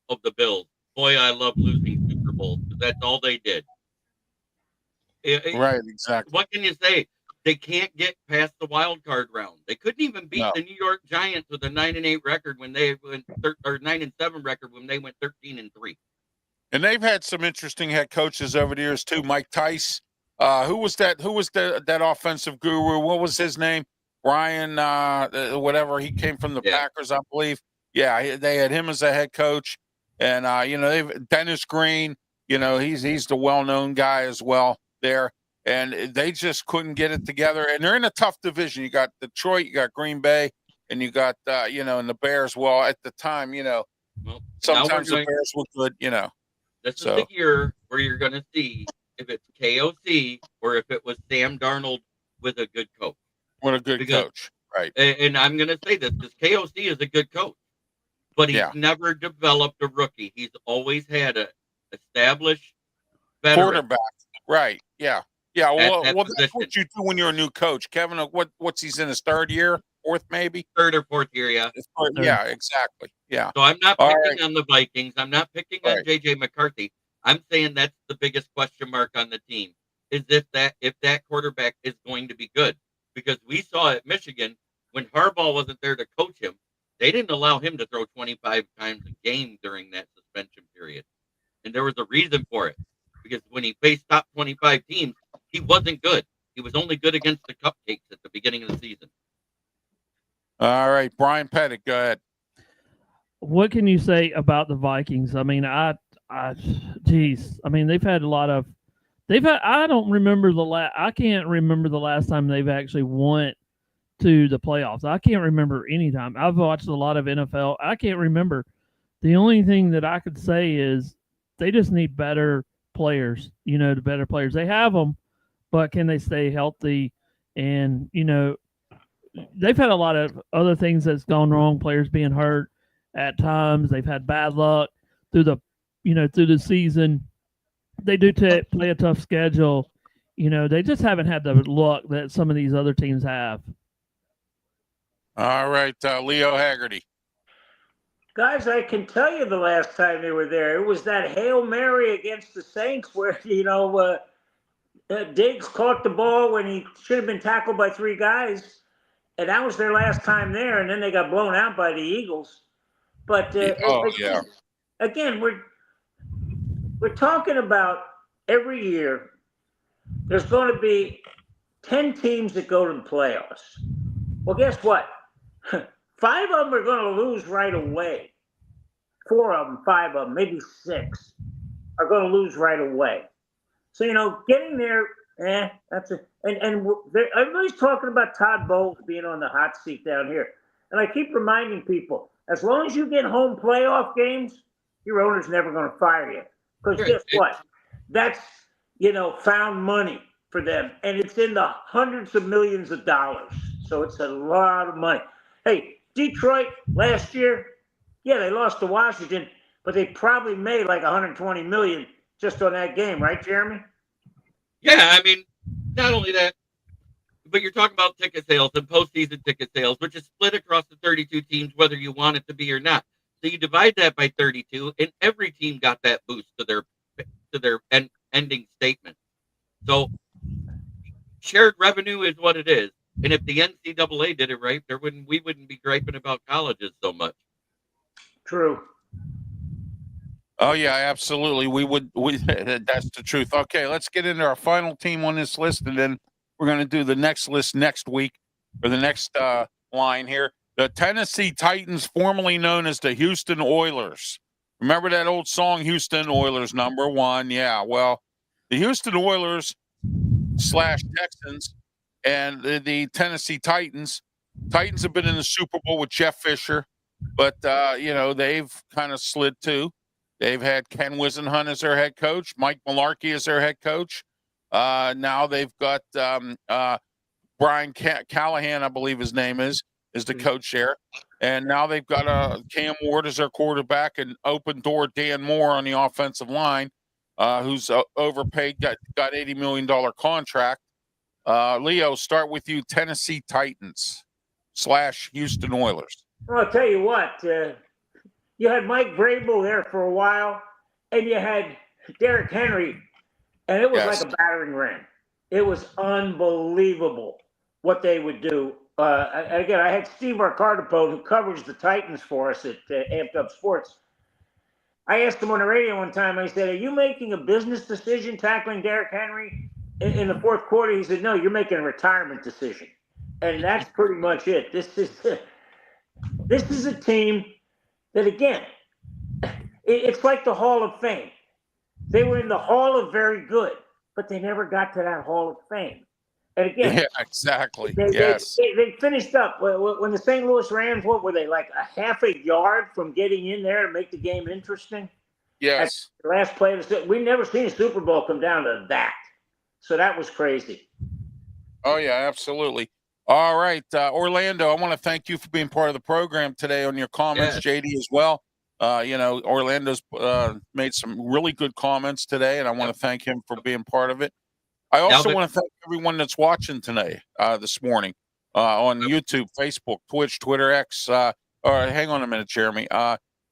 of the Bills. Boy, I love losing Super Bowls. That's all they did. Right, exactly. What can you say? They can't get past the wild card round. They couldn't even beat the New York Giants with a 9-8 record when they went 9-7 record when they went 13-3. And they've had some interesting head coaches over the years too. Mike Tice. Who was that offensive guru? What was his name? BRYAN, whatever. He came from the Packers, I believe. Yeah, they had him as a head coach, and they've Dennis Green. He's the well-known guy as well there, and they just couldn't get it together. And they're in a tough division. You got Detroit, you got Green Bay, and you got and the Bears. Well, at the time, sometimes the Bears look good. This is the year where you're going to see if it's KOC or if it was Sam Darnold with a good coach. What a good coach, right? And I'm going to say this: KOC is a good coach, but he's never developed a rookie. He's always had a established veteran quarterback, right? Yeah. Well, that's what you do when you're a new coach, Kevin. What's he's in his third year, fourth maybe, third or fourth year, yeah. Yeah, exactly. Yeah. So I'm not picking on the Vikings. I'm not picking on JJ McCarthy. I'm saying that's the biggest question mark on the team is if that quarterback is going to be good. Because we saw at Michigan when Harbaugh wasn't there to coach him, they didn't allow him to throw 25 times a game during that suspension period. And there was a reason for it. Because when he faced top 25 teams, he wasn't good. He was only good against the cupcakes at the beginning of the season. All right, Brian Pettit, go ahead. what can you say about the Vikings? I mean, geez, I mean, they've had a lot of, I don't remember I can't remember the last time they've actually went to the playoffs. I can't remember any time. I've watched a lot of NFL. I can't remember. The only thing that I could say is they just need better players, the better players. They have them, but can they stay healthy? And, they've had a lot of other things that's gone wrong, players being hurt at times. They've had bad luck through the season. They do play a tough schedule. They just haven't had the luck that some of these other teams have. All right, Leo Haggerty. Guys, I can tell you the last time they were there, it was that Hail Mary against the Saints where, Diggs caught the ball when he should have been tackled by 3 guys. And that was their last time there. And then they got blown out by the Eagles. But again, we're talking about every year there's going to be 10 teams that go to the playoffs. Well, guess what? 5 of them are going to lose right away. 4 of them, 5 of them, maybe 6 are going to lose right away. So, getting there, that's it. And everybody's talking about Todd Bowles being on the hot seat down here. And I keep reminding people, as long as you get home playoff games, your owner's never going to fire you. Because guess what? That's, found money for them. And it's in the hundreds of millions of dollars. So it's a lot of money. Hey, Detroit last year, they lost to Washington, but they probably made like $120 million just on that game, right, Jeremy? Yeah, I mean, not only that, but you're talking about ticket sales and postseason ticket sales, which is split across the 32 teams, whether you want it to be or not. So you divide that by 32, and every team got that boost to their ending statement. So shared revenue is what it is. And if the NCAA did it right, we wouldn't be griping about colleges so much. True. Oh yeah, absolutely. That's the truth. Okay, let's get into our final team on this list, and then we're going to do the next list next week, or the next line here. The Tennessee Titans, formerly known as the Houston Oilers. Remember that old song, Houston Oilers #1? Yeah, well, the Houston Oilers / Texans and the Tennessee Titans. Titans have been in the Super Bowl with Jeff Fisher, but, they've kind of slid too. They've had Ken Wisenhunt as their head coach, Mike Mularkey as their head coach. Now they've got Brian Callahan, I believe his name is the coach there. And now they've got Cam Ward as their quarterback and open door Dan Moore on the offensive line, who's overpaid, got $80 million contract. Leo, start with you, Tennessee Titans / Houston Oilers. Well, I'll tell you what, you had Mike Vrabel there for a while, and you had Derrick Henry, and it was like a battering ram. It was unbelievable what they would do. Again, I had Steve Arcardipo, who covers the Titans for us at Amped Up Sports. I asked him on the radio one time, I said, are you making a business decision tackling Derrick Henry in the fourth quarter? He said, no, you're making a retirement decision. And that's pretty much it. This is a team that, again, it's like the Hall of Fame. They were in the Hall of Very Good, but they never got to that Hall of Fame. And again, yeah, exactly. They finished up when the St. Louis Rams, what were they, like a half a yard from getting in there to make the game interesting? Yes. At the last play of the we've never seen a Super Bowl come down to that. So that was crazy. Oh, yeah, absolutely. All right, Orlando, I want to thank you for being part of the program today on your comments, JD as well. Orlando's made some really good comments today, and I want to thank him for being part of it. I also want to thank everyone that's watching today, this morning, on YouTube, Facebook, Twitch, Twitter, X. Hang on a minute, Jeremy.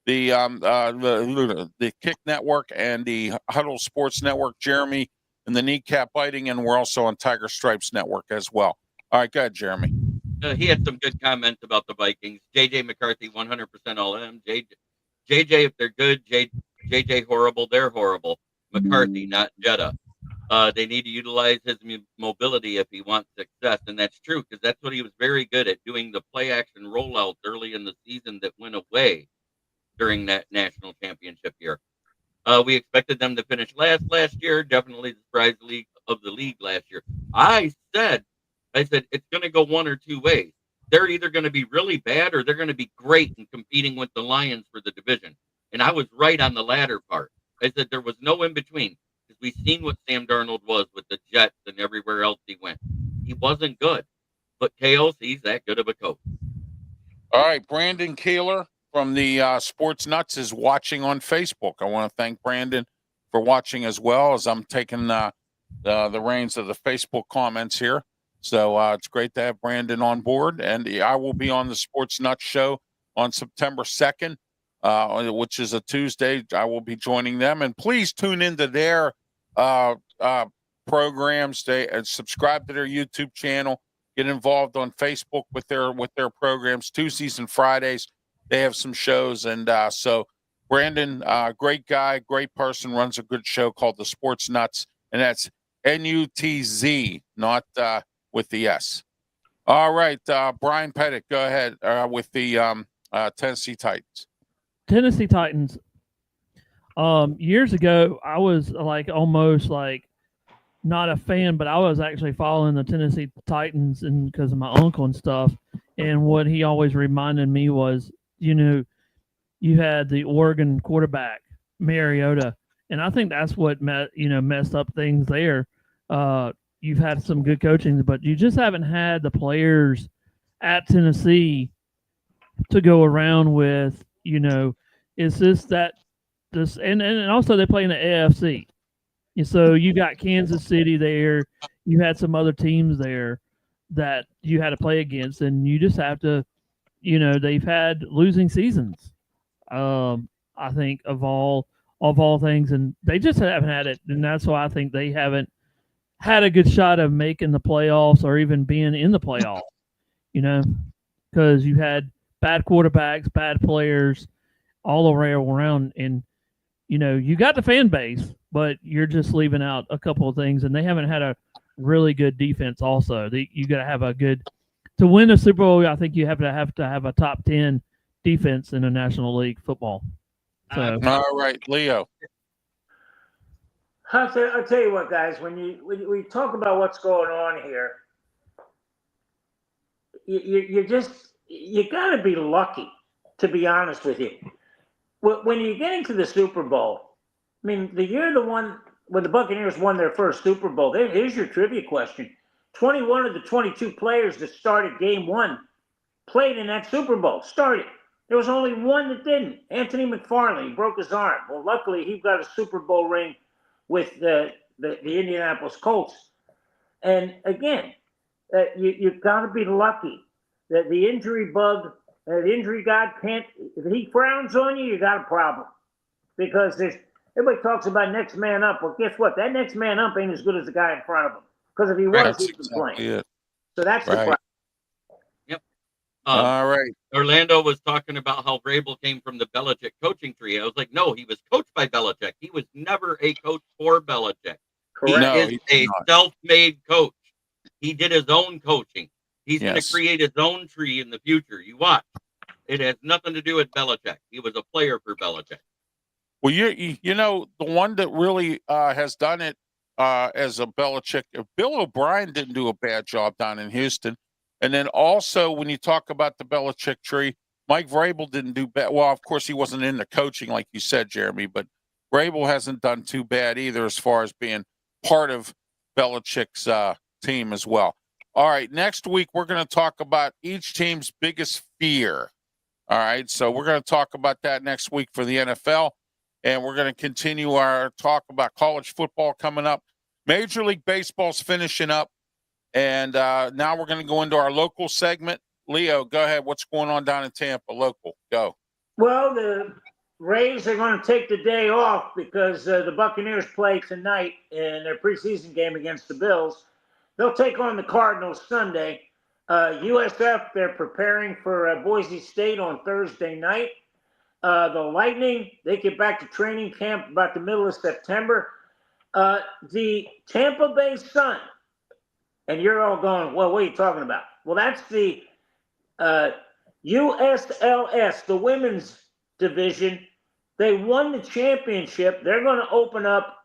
The Kick Network and the Huddle Sports Network, Jeremy, and the Kneecap Biting, and we're also on Tiger Stripes Network as well. All right, go ahead, Jeremy. He had some good comments about the Vikings. JJ McCarthy, 100% all in. JJ, if they're good, JJ horrible, they're horrible. McCarthy, not Jetta. They need to utilize his mobility if he wants success, and that's true because that's what he was very good at, doing the play-action rollouts early in the season that went away. during that national championship year. We expected them to finish last year, definitely the surprise league of the league last year. I said it's going to go one or two ways. They're either going to be really bad or they're going to be great in competing with the Lions for the division. And I was right on the latter part. I said there was no in between because we've seen what Sam Darnold was with the Jets and everywhere else he went. He wasn't good, but Chaos, he's that good of a coach. All right, Brandon Keeler from the Sports Nuts is watching on Facebook. I want to thank Brandon for watching as well as I'm taking the reins of the Facebook comments here. So it's great to have Brandon on board. And I will be on the Sports Nuts show on September 2nd, which is a Tuesday. I will be joining them. And please tune into their programs. Subscribe to their YouTube channel. Get involved on Facebook with their programs. Tuesdays and Fridays, they have some shows. And so Brandon, great guy, great person, runs a good show called the Sports Nuts. And that's NUTZ, not with the S. All right, Brian Pettit, go ahead with the Tennessee Titans. Tennessee Titans. Years ago, I was almost not a fan, but I was actually following the Tennessee Titans and because of my uncle and stuff. And what he always reminded me was, you had the Oregon quarterback, Mariota. And I think that's what messed up things there. You've had some good coaching, but you just haven't had the players at Tennessee to go around with, it's just that this, and also they play in the AFC. And so you got Kansas City there. You had some other teams there that you had to play against, and you just have to, they've had losing seasons. I think of all things, and they just haven't had it, and that's why I think they haven't had a good shot of making the playoffs or even being in the playoffs. Because you had bad quarterbacks, bad players all around, and you got the fan base, but you're just leaving out a couple of things, and they haven't had a really good defense. Also, you got to have a good to win a Super Bowl. I think you have to have a top 10 defense in the National League football. So, all right, Leo. I'll tell you what, guys. When we talk about what's going on here, you got to be lucky, to be honest with you. When you get into the Super Bowl, I mean, the year when the Buccaneers won their first Super Bowl, here's your trivia question. 21 of the 22 players that started game one played in that Super Bowl, started. There was only one that didn't. Anthony McFarlane broke his arm. Well, luckily, he got a Super Bowl ring with the Indianapolis Colts. And again, you've got to be lucky that the injury bug, the injury god can't, if he frowns on you, you got a problem. Because everybody talks about next man up. Well, guess what? That next man up ain't as good as the guy in front of him. Because if he was, he'd be playing. So that's the problem. Yep. All right. Orlando was talking about how Vrabel came from the Belichick coaching tree. I was like, no, he was coached by Belichick. He was never a coach for Belichick. Correct. He is a self-made coach. He did his own coaching. He's going to create his own tree in the future. You watch. It has nothing to do with Belichick. He was a player for Belichick. Well, the one that really has done it as a Belichick, Bill O'Brien didn't do a bad job down in Houston. And then also when you talk about the Belichick tree, Mike Vrabel didn't do bad. Well, of course, he wasn't in the coaching like you said, Jeremy, but Vrabel hasn't done too bad either as far as being part of Belichick's team as well. All right, next week we're going to talk about each team's biggest fear. All right, so we're going to talk about that next week for the NFL, and we're going to continue our talk about college football coming up. Major League Baseball's finishing up, and now we're going to go into our local segment. Leo, go ahead. What's going on down in Tampa? Local, go. Well, the Rays are going to take the day off because the Buccaneers play tonight in their preseason game against the Bills. They'll take on the Cardinals Sunday. USF, they're preparing for Boise State on Thursday night. The Lightning, they get back to training camp about the middle of September. The Tampa Bay Sun, and you're all going, well, what are you talking about? Well, that's the USLS, the women's division. They won the championship. They're going to open up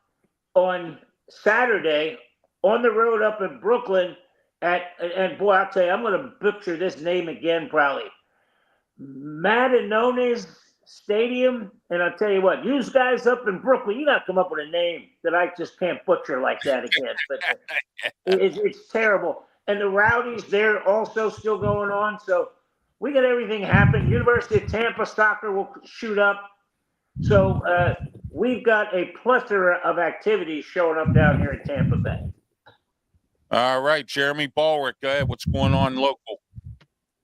on Saturday on the road up in Brooklyn and boy, I'll tell you, I'm going to butcher this name again, probably. Madanones Stadium. And I'll tell you what, you guys up in Brooklyn, you got to come up with a name that I just can't butcher like that again. But it's terrible. And the Rowdies, they're also still going on. So we got everything happen. University of Tampa soccer will shoot up. So we've got a plethora of activities showing up down here in Tampa Bay. All right, Jeremy BALLREIC, go ahead. What's going on local?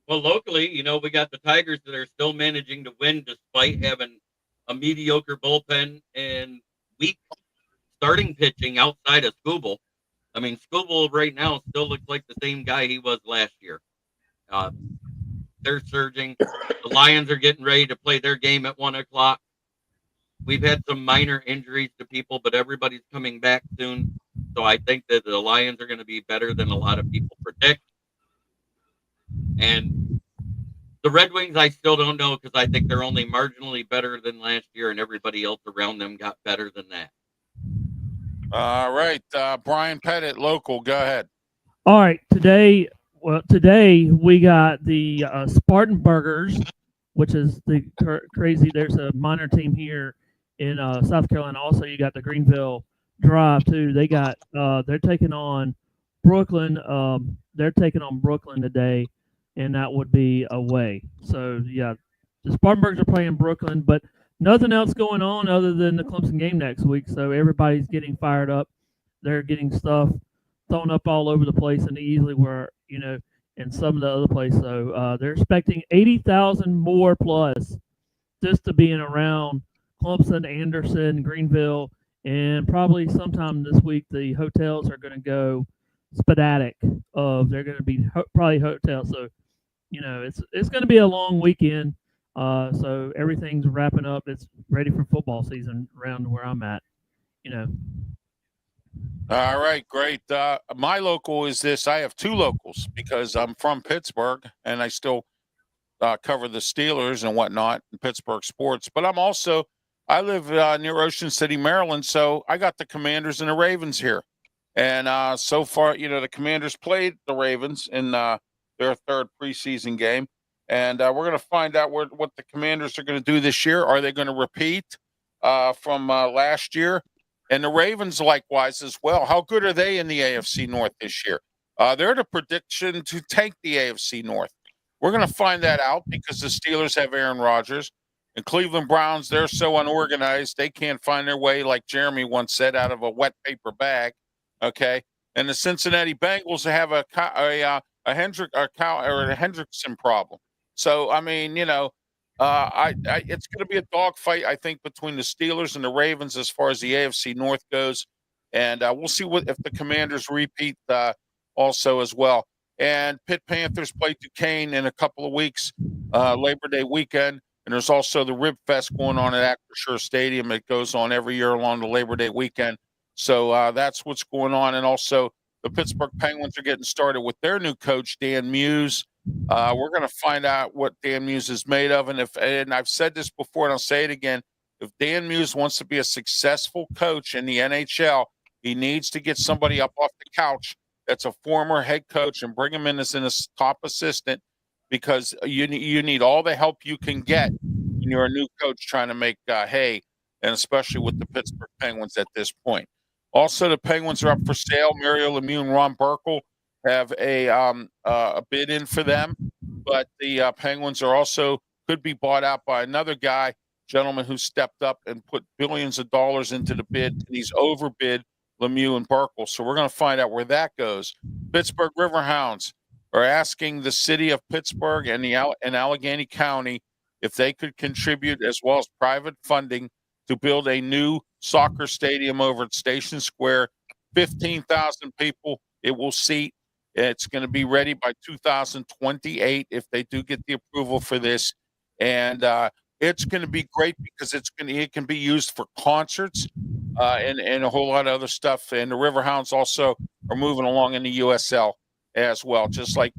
Well, locally, we got the Tigers that are still managing to win despite having a mediocre bullpen and weak starting pitching outside of Skubal. I mean, Skubal right now still looks like the same guy he was last year. They're surging. The Lions are getting ready to play their game at 1:00. We've had some minor injuries to people, but everybody's coming back soon. So I think that the Lions are going to be better than a lot of people predict. And the Red Wings, I still don't know because I think they're only marginally better than last year, and everybody else around them got better than that. All right, Brian Pettit, local, go ahead. All right, today we got the Spartan Burgers, which is the crazy. There's a minor team here in South Carolina. Also, you got the Greenville Drive too. They got they're taking on Brooklyn. They're taking on Brooklyn today, and that would be away. So yeah, the Spartanburgs are playing Brooklyn, but nothing else going on other than the Clemson game next week. So everybody's getting fired up. They're getting stuff thrown up all over the place, and easily were in some of the other places. So they're expecting 80,000 more plus just to be in around Clemson, Anderson, Greenville, and probably sometime this week the hotels are going to go sporadic. They're going to be probably hotels. So it's going to be a long weekend. So everything's wrapping up. It's ready for football season around where I'm at. All right, great. My local is this. I have two locals because I'm from Pittsburgh and I still cover the Steelers and whatnot in Pittsburgh sports. But I live near Ocean City, Maryland, so I got the Commanders and the Ravens here. And so far, the Commanders played the Ravens in their third preseason game. And we're going to find out what the Commanders are going to do this year. Are they going to repeat from last year? And the Ravens likewise as well. How good are they in the AFC North this year? They're the prediction to take the AFC North. We're going to find that out because the Steelers have Aaron Rodgers. And Cleveland Browns, they're so unorganized, they can't find their way, like Jeremy once said, out of a wet paper bag. Okay? And the Cincinnati Bengals have a Hendrickson problem. So, I mean, it's going to be a dogfight, I think, between the Steelers and the Ravens as far as the AFC North goes. And we'll see if the Commanders repeat also as well. And Pitt Panthers play Duquesne in a couple of weeks, Labor Day weekend. And there's also the Rib Fest going on at Acrisure Stadium. It goes on every year along the Labor Day weekend. So that's what's going on. And also the Pittsburgh Penguins are getting started with their new coach, Dan Muse. We're going to find out what Dan Muse is made of. And I've said this before and I'll say it again. If Dan Muse wants to be a successful coach in the NHL, he needs to get somebody up off the couch that's a former head coach and bring him in as a top assistant, because you need all the help you can get when you're a new coach trying to make hay, and especially with the Pittsburgh Penguins at this point. Also, the Penguins are up for sale. Mario Lemieux and Ron Burkle have a bid in for them, but the Penguins are also could be bought out by another gentleman who stepped up and put billions of dollars into the bid, and he's overbid Lemieux and Burkle. So we're going to find out where that goes. Pittsburgh Riverhounds are asking the city of Pittsburgh and Allegheny County if they could contribute, as well as private funding, to build a new soccer stadium over at Station Square. 15,000 people it will seat. It's going to be ready by 2028 if they do get the approval for this. And it's going to be great because it can be used for concerts and a whole lot of other stuff. And the Riverhounds also are moving along in the USL as well. Just like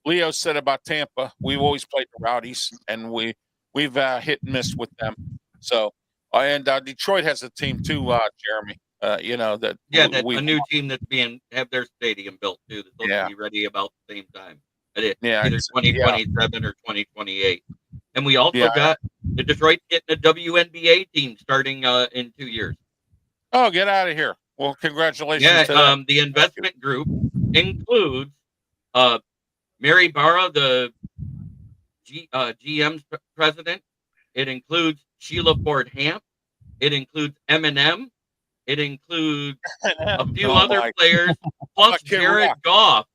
Leo said about Tampa, we've always played the Rowdies, and we've hit and missed with them. So, and Detroit has a team too, Jeremy. That a new team that's have their stadium built too. That's supposed to be ready about the same time. Either 2027 or 2028. And we also got the Detroit getting a WNBA team starting in 2 years. Oh, get out of here! Well, congratulations to them. The investment group includes Mary Barra, the GM's president. It includes Sheila Ford Hamp. It includes Eminem. It includes a few other players, plus Jared Goff,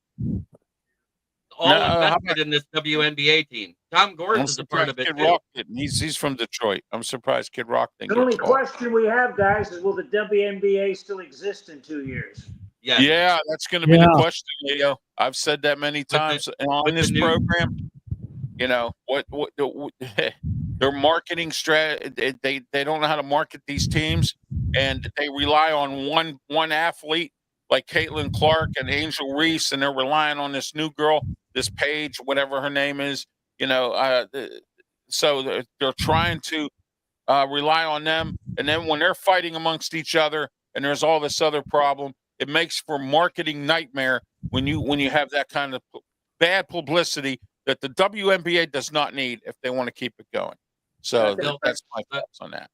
all invested in this WNBA team. Tom Gores is a part of it, Kid too. Rock didn't. He's from Detroit. I'm surprised Kid Rock didn't. The only question we have, guys, is will the WNBA still exist in 2 years? Yeah, that's going to be the question, Leo. I've said that many times on this program. What their marketing strategy, they don't know how to market these teams, and they rely on one athlete like Caitlin Clark and Angel Reese, and they're relying on this new girl, this Paige, whatever her name is. So they're trying to rely on them, and then when they're fighting amongst each other, and there's all this other problem, it makes for marketing nightmare when you have that kind of bad publicity that the WNBA does not need if they want to keep it going. So that's my thoughts on that.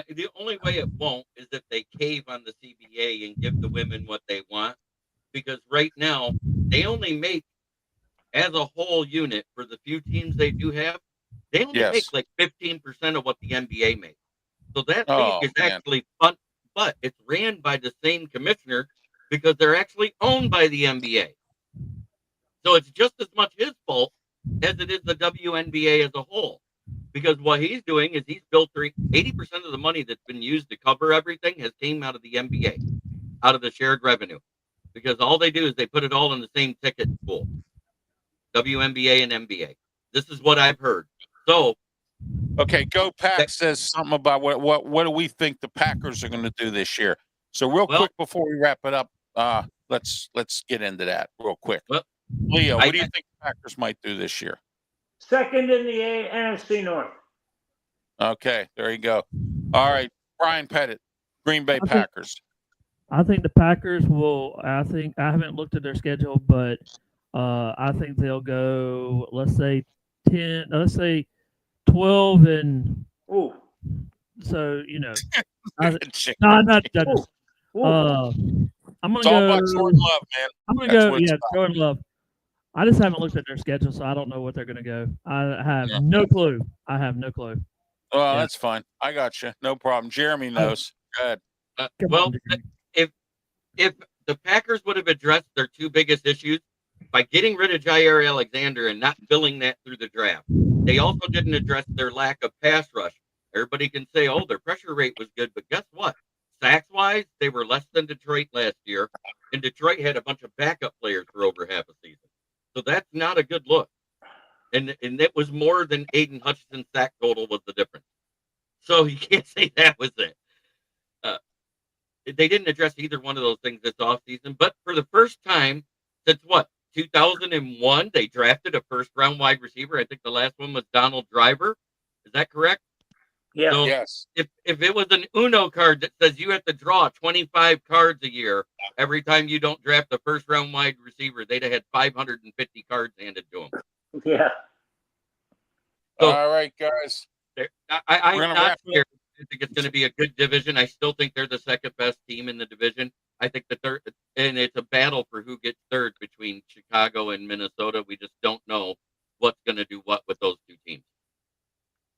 The only way it won't is if they cave on the CBA and give the women what they want, because right now they only make, as a whole unit, for the few teams they do have, they only make like 15% of what the NBA makes. So that league is actually fun, but it's ran by the same commissioner because they're actually owned by the NBA. So it's just as much his fault as it is the WNBA as a whole. Because what he's doing is he's built 80% of the money that's been used to cover everything has came out of the NBA, out of the shared revenue. Because all they do is they put it all in the same ticket pool, WNBA and NBA. This is what I've heard. So, okay, Go Pack says something about what do we think the Packers are going to do this year. So quick before we wrap it up, let's get into that real quick. Well, Leo, what do you think the Packers might do this year? Second in the NFC North. Okay, there you go. All right, Brian Pettit, Green Bay Packers. I think the Packers will. I haven't looked at their schedule, but I think they'll go. Let's say 10. Let's say 12 and. Ooh. So not I'm gonna go. About Jordan Love, man. I'm gonna go. Yeah, Jordan Love. I just haven't looked at their schedule, so I don't know what they're going to go. I have no clue. Well, that's fine. I got you. No problem. Jeremy knows. Go ahead. If the Packers would have addressed their two biggest issues by getting rid of Jair Alexander and not filling that through the draft, they also didn't address their lack of pass rush. Everybody can say, their pressure rate was good, but guess what? Sacks-wise, they were less than Detroit last year, and Detroit had a bunch of backup players for over half a season. So that's not a good look. And it was more than Aiden Hutchinson's sack total was the difference. So you can't say that was it. They didn't address either one of those things this offseason. But for the first time since 2001, they drafted a first-round wide receiver. I think the last one was Donald Driver. Is that correct? Yeah. So yes. If it was an Uno card that says you have to draw 25 cards a year every time you don't draft a first-round wide receiver, they'd have had 550 cards handed to them. Yeah. So, all right, guys. I'm not scared. I think it's going to be a good division. I still think they're the second best team in the division. I think the third, and it's a battle for who gets third between Chicago and Minnesota. We just don't know what's going to do what with those two teams.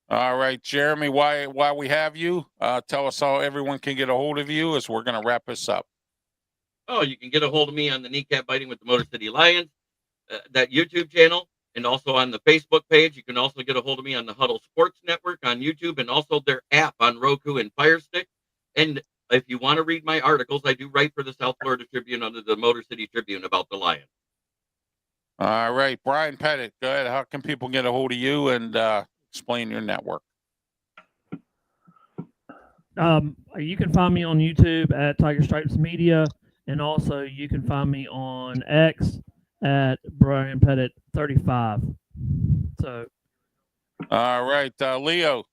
All right, Jeremy, while we have you, tell us how everyone can get a hold of you as we're going to wrap this up. Oh, you can get a hold of me on the Kneecap Biting with the Motor City Lions, that YouTube channel, and also on the Facebook page. You can also get a hold of me on the Huddle Sports Network on YouTube, and also their app on Roku and Fire Stick. And if you want to read my articles, I do write for the South Florida Tribune under the Motor City Tribune about the Lions. All right, Brian Pettit, go ahead. How can people get a hold of you and explain your network? You can find me on YouTube at Tiger Stripes Media, and also you can find me on X at Brian Pettit 35. So All right, Leo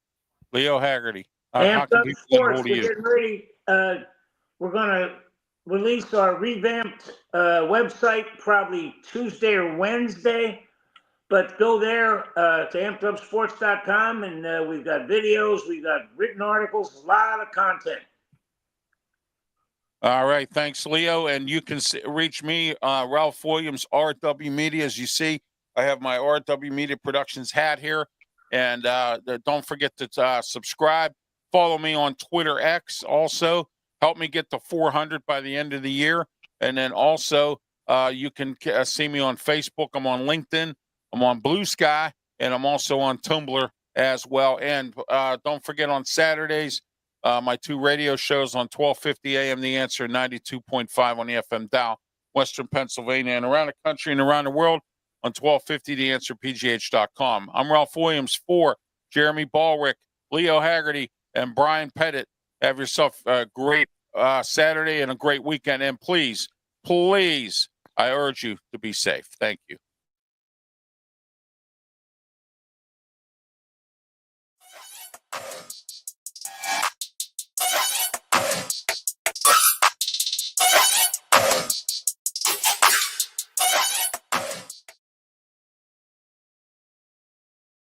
Haggerty. How Amped can Up people get a Sports, hold of we're you? getting ready. We're going to release our revamped website probably Tuesday or Wednesday. But go there to ampedupsports.com, and we've got videos, we've got written articles, a lot of content. All right, thanks, Leo. And you can reach me, Ralph Williams, RW Media. As you see, I have my RW Media Productions hat here. And don't forget to subscribe. Follow me on Twitter X also. Help me get to 400 by the end of the year. And then also, you can see me on Facebook. I'm on LinkedIn. I'm on Blue Sky. And I'm also on Tumblr as well. And don't forget on Saturdays, my two radio shows on 1250 AM The Answer, 92.5 on the FM dial, Western Pennsylvania, and around the country and around the world on 1250 The Answer, PGH.com. I'm Ralph Williams for Jeremy Ballreic, Leo Haggerty, and Brian Pettit. Have yourself a great Saturday and a great weekend. And please, I urge you to be safe. Thank you.